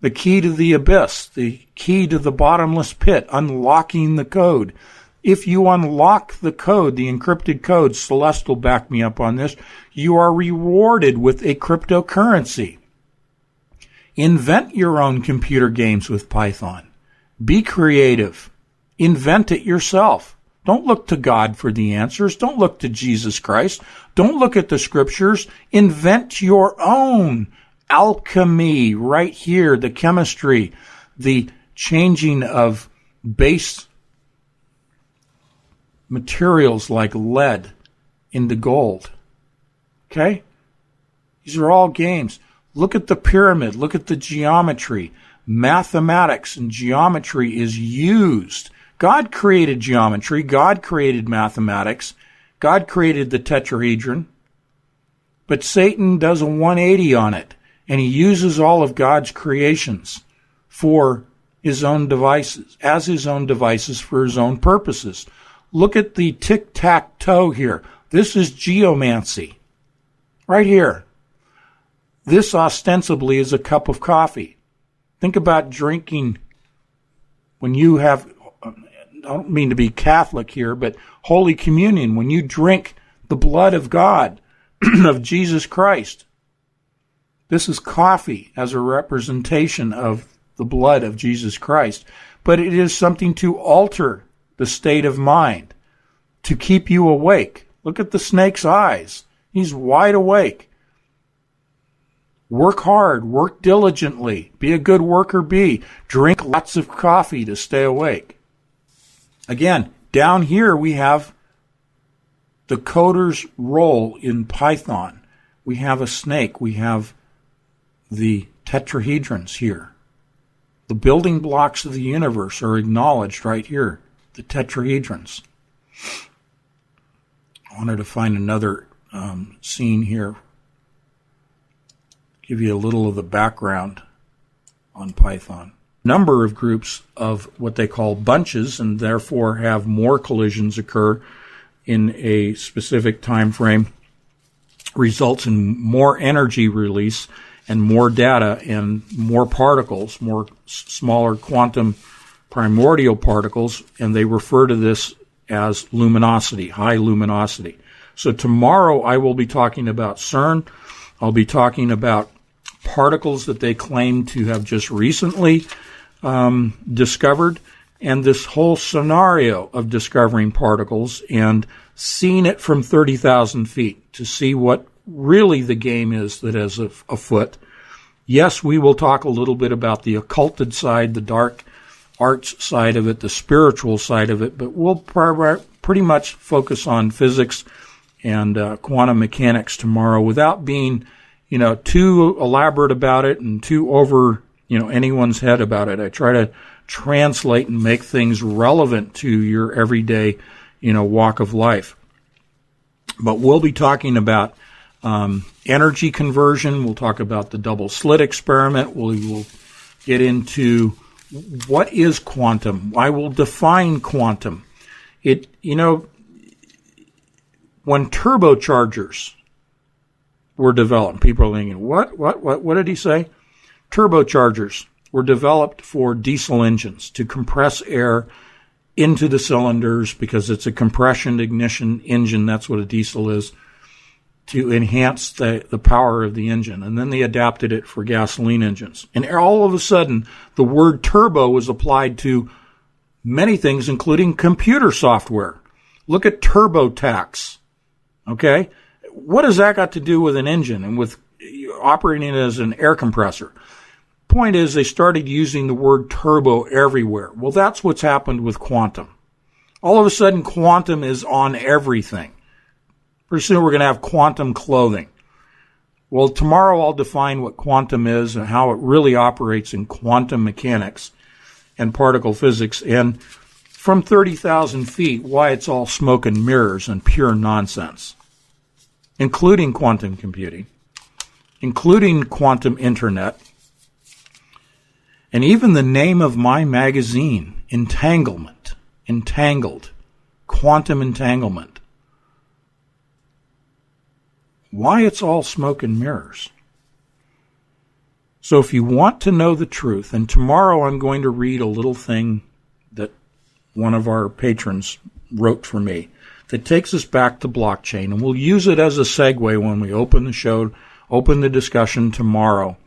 to the abyss, the key to the bottomless pit, unlocking the code. If you unlock the code, the encrypted code, Celeste will back me up on this, you are rewarded with a cryptocurrency. Invent your own computer games with Python. Be creative. Invent it yourself. Don't look to God for the answers. Don't look to Jesus Christ. Don't look at the scriptures. Invent your own alchemy right here, the chemistry, the changing of base materials like lead into gold. Okay? These are all games. Look at the pyramid. Look at the geometry. Mathematics and geometry is used. God created geometry. God created mathematics. God created the tetrahedron. But Satan does a 180 on it, and he uses all of God's creations for his own devices, as his own devices for his own purposes. Look at the tic-tac-toe here. This is geomancy. Right here. This ostensibly is a cup of coffee. Think about drinking when you have, I don't mean to be Catholic here, but Holy Communion, when you drink the blood of God, of Jesus Christ. This is coffee as a representation of the blood of Jesus Christ. But it is something to alter the state of mind, to keep you awake. Look at the snake's eyes. He's wide awake. Work hard, work diligently, be a good worker bee. Drink lots of coffee to stay awake. Again, down here we have the coder's role in Python. We have a snake. We have the tetrahedrons here. The building blocks of the universe are acknowledged right here, the tetrahedrons. I wanted to find another scene here. Give you a little of the background on Python. Number of groups of what they call bunches, and therefore have more collisions occur in a specific time frame, results in more energy release and more data and more particles, more smaller quantum primordial particles, and they refer to this as luminosity, high luminosity. So tomorrow I will be talking about CERN. I'll be talking about particles that they claim to have just recently discovered, and this whole scenario of discovering particles and seeing it from 30,000 feet to see what really the game is that is afoot. Yes, we will talk a little bit about the occulted side, the dark arts side of it, the spiritual side of it, but we'll pretty much focus on physics and quantum mechanics tomorrow without being, too elaborate about it and too over, anyone's head about it. I try to translate and make things relevant to your everyday, walk of life. But we'll be talking about energy conversion. We'll talk about the double slit experiment. We will get into what is quantum. I will define quantum. When turbochargers were developed, people are thinking, what did he say? Turbochargers were developed for diesel engines to compress air into the cylinders because it's a compression ignition engine. That's what a diesel is, to enhance the power of the engine. And then they adapted it for gasoline engines. And all of a sudden, the word turbo was applied to many things, including computer software. Look at TurboTax. Okay? What has that got to do with an engine and with operating it as an air compressor? Point is, they started using the word turbo everywhere. Well, that's what's happened with quantum. All of a sudden, quantum is on everything. Pretty soon we're going to have quantum clothing. Well, tomorrow I'll define what quantum is and how it really operates in quantum mechanics and particle physics, and from 30,000 feet, why it's all smoke and mirrors and pure nonsense, including quantum computing, including quantum internet, and even the name of my magazine, Entangled, Quantum Entanglement. Why it's all smoke and mirrors. So if you want to know the truth, and tomorrow I'm going to read a little thing that one of our patrons wrote for me that takes us back to blockchain, and we'll use it as a segue when we open the show, open the discussion tomorrow.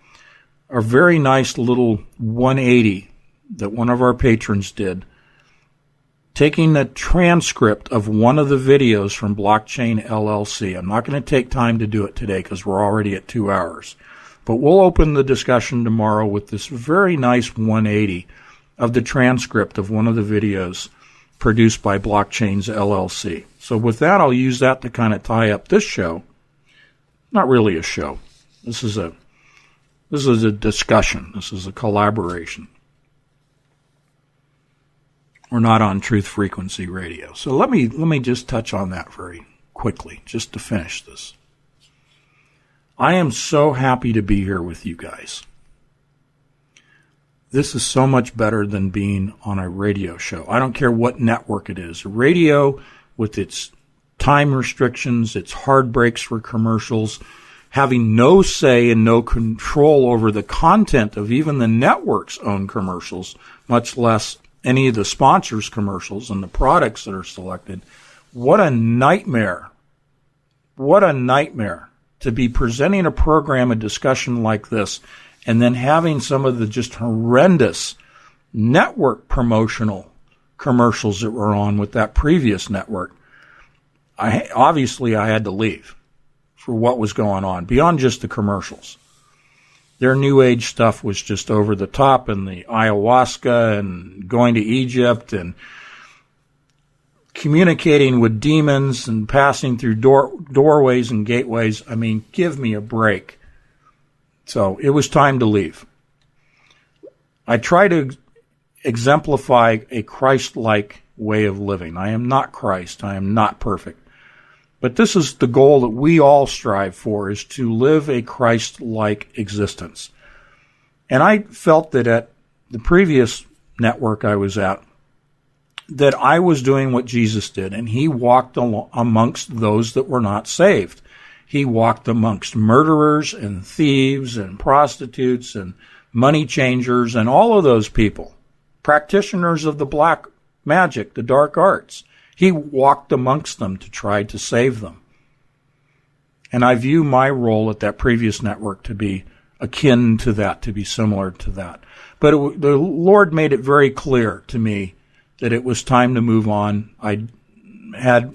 A very nice little 180 that one of our patrons did, taking the transcript of one of the videos from Blockchain LLC. I'm not going to take time to do it today because we're already at 2 hours. But we'll open the discussion tomorrow with this very nice 180 of the transcript of one of the videos produced by Blockchains LLC. So with that, I'll use that to kind of tie up this show. Not really a show. This is a discussion. This is a collaboration. We're not on Truth Frequency Radio. So let me just touch on that very quickly, just to finish this. I am so happy to be here with you guys. This is so much better than being on a radio show. I don't care what network it is. Radio, with its time restrictions, its hard breaks for commercials, having no say and no control over the content of even the network's own commercials, much less any of the sponsors' commercials and the products that are selected. What a nightmare. What a nightmare to be presenting a program, a discussion like this, and then having some of the just horrendous network promotional commercials that were on with that previous network. Obviously, I had to leave for what was going on, beyond just the commercials. Their New Age stuff was just over the top, and the ayahuasca and going to Egypt and communicating with demons and passing through doorways and gateways. I mean, give me a break. So it was time to leave. I try to exemplify a Christ-like way of living. I am not Christ. I am not perfect. But this is the goal that we all strive for, is to live a Christ-like existence. And I felt that at the previous network I was at, that I was doing what Jesus did, and he walked amongst those that were not saved. He walked amongst murderers and thieves and prostitutes and money changers and all of those people, practitioners of the black magic, the dark arts. He walked amongst them to try to save them. And I view my role at that previous network to be akin to that, to be similar to that. But the Lord made it very clear to me that it was time to move on. I had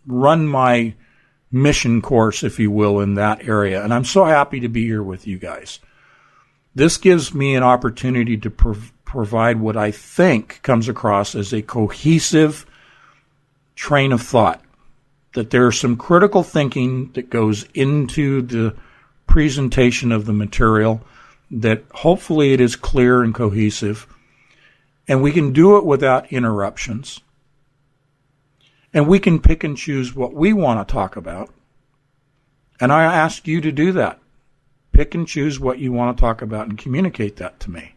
run my mission course, if you will, in that area. And I'm so happy to be here with you guys. This gives me an opportunity to provide what I think comes across as a cohesive train of thought, that there's some critical thinking that goes into the presentation of the material, that hopefully it is clear and cohesive, and we can do it without interruptions, and we can pick and choose what we want to talk about. And I ask you to do that. Pick and choose what you want to talk about and communicate that to me.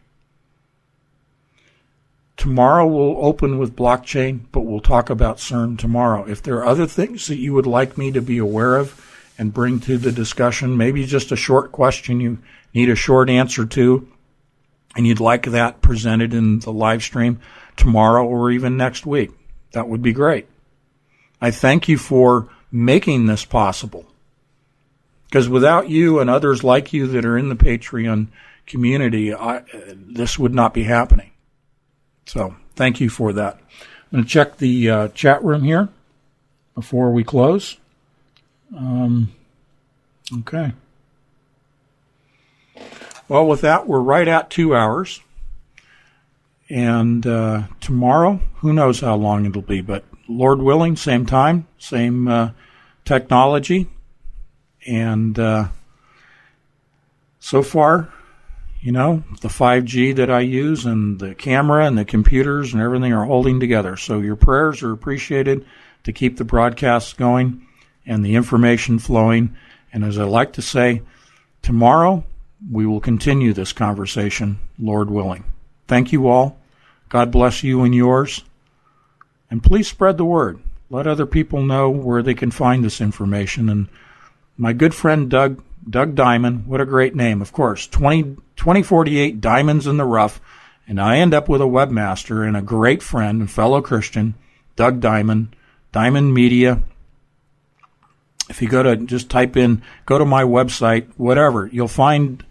Tomorrow we'll open with blockchain, but we'll talk about CERN tomorrow. If there are other things that you would like me to be aware of and bring to the discussion, maybe just a short question you need a short answer to, and you'd like that presented in the live stream tomorrow or even next week, that would be great. I thank you for making this possible, because without you and others like you that are in the Patreon community, this would not be happening. So thank you for that. I'm going to check the chat room here before we close. Okay. Well, with that, we're right at 2 hours. And tomorrow, who knows how long it'll be, but Lord willing, same time, same technology. And so far, the 5G that I use and the camera and the computers and everything are holding together. So your prayers are appreciated to keep the broadcasts going and the information flowing. And as I like to say, tomorrow we will continue this conversation, Lord willing. Thank you all. God bless you and yours. And please spread the word. Let other people know where they can find this information. And my good friend Doug Diamond, what a great name. Of course, 2048 Diamonds in the Rough. And I end up with a webmaster and a great friend and fellow Christian, Doug Diamond, Diamond Media. If you go to my website, whatever, you'll find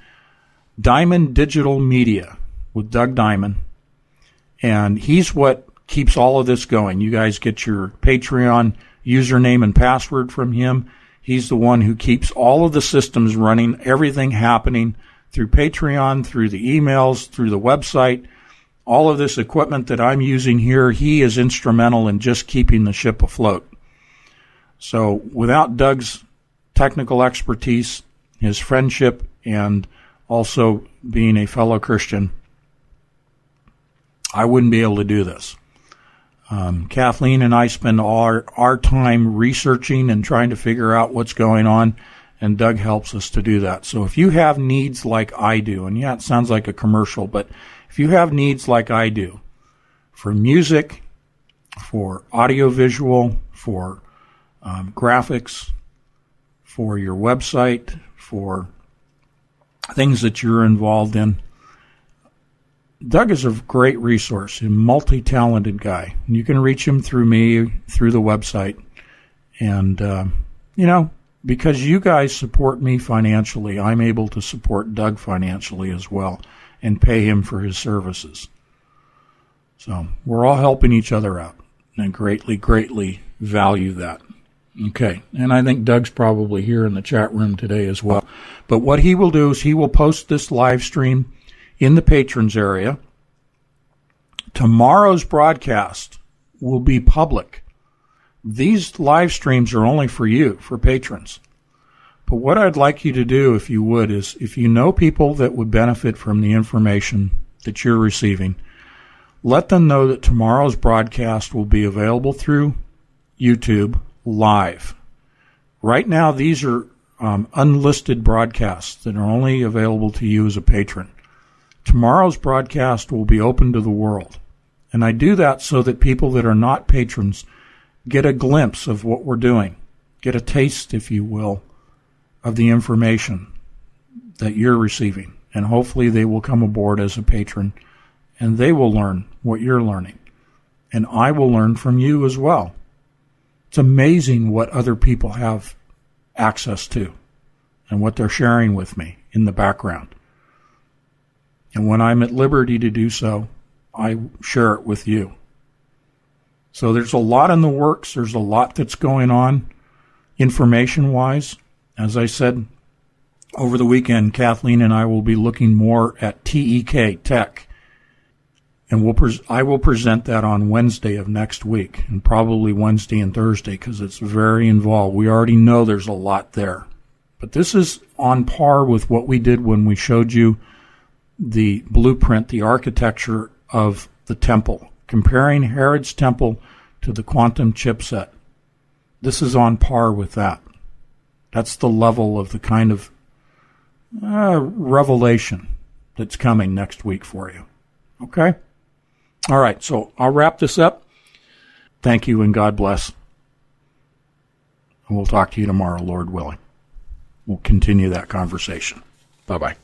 Diamond Digital Media with Doug Diamond. And he's what keeps all of this going. You guys get your Patreon username and password from him. He's the one who keeps all of the systems running, everything happening through Patreon, through the emails, through the website. All of this equipment that I'm using here, he is instrumental in just keeping the ship afloat. So without Doug's technical expertise, his friendship, and also being a fellow Christian, I wouldn't be able to do this. Kathleen and I spend all our time researching and trying to figure out what's going on, and Doug helps us to do that. So if you have needs like I do, and yeah, it sounds like a commercial, but if you have needs like I do for music, for audiovisual, for graphics, for your website, for things that you're involved in, Doug is a great resource, a multi-talented guy. And you can reach him through me, through the website. And, because you guys support me financially, I'm able to support Doug financially as well and pay him for his services. So we're all helping each other out, and I greatly, greatly value that. Okay, and I think Doug's probably here in the chat room today as well. But what he will do is he will post this live stream in the patrons area. Tomorrow's broadcast will be public. These live streams are only for you, for patrons. But what I'd like you to do, if you would, is if you know people that would benefit from the information that you're receiving, let them know that tomorrow's broadcast will be available through YouTube live. Right now, these are unlisted broadcasts that are only available to you as a patron. Tomorrow's broadcast will be open to the world. And I do that so that people that are not patrons get a glimpse of what we're doing, get a taste, if you will, of the information that you're receiving. And hopefully they will come aboard as a patron, and they will learn what you're learning. And I will learn from you as well. It's amazing what other people have access to and what they're sharing with me in the background. And when I'm at liberty to do so, I share it with you. So there's a lot in the works. There's a lot that's going on information-wise. As I said, over the weekend, Kathleen and I will be looking more at TEK, tech. And I will present that on Wednesday of next week, and probably Wednesday and Thursday, because it's very involved. We already know there's a lot there. But this is on par with what we did when we showed you the blueprint, the architecture of the temple, comparing Herod's temple to the quantum chipset. This is on par with that. That's the level of the kind of revelation that's coming next week for you. Okay? All right, so I'll wrap this up. Thank you and God bless. And we'll talk to you tomorrow, Lord willing. We'll continue that conversation. Bye-bye.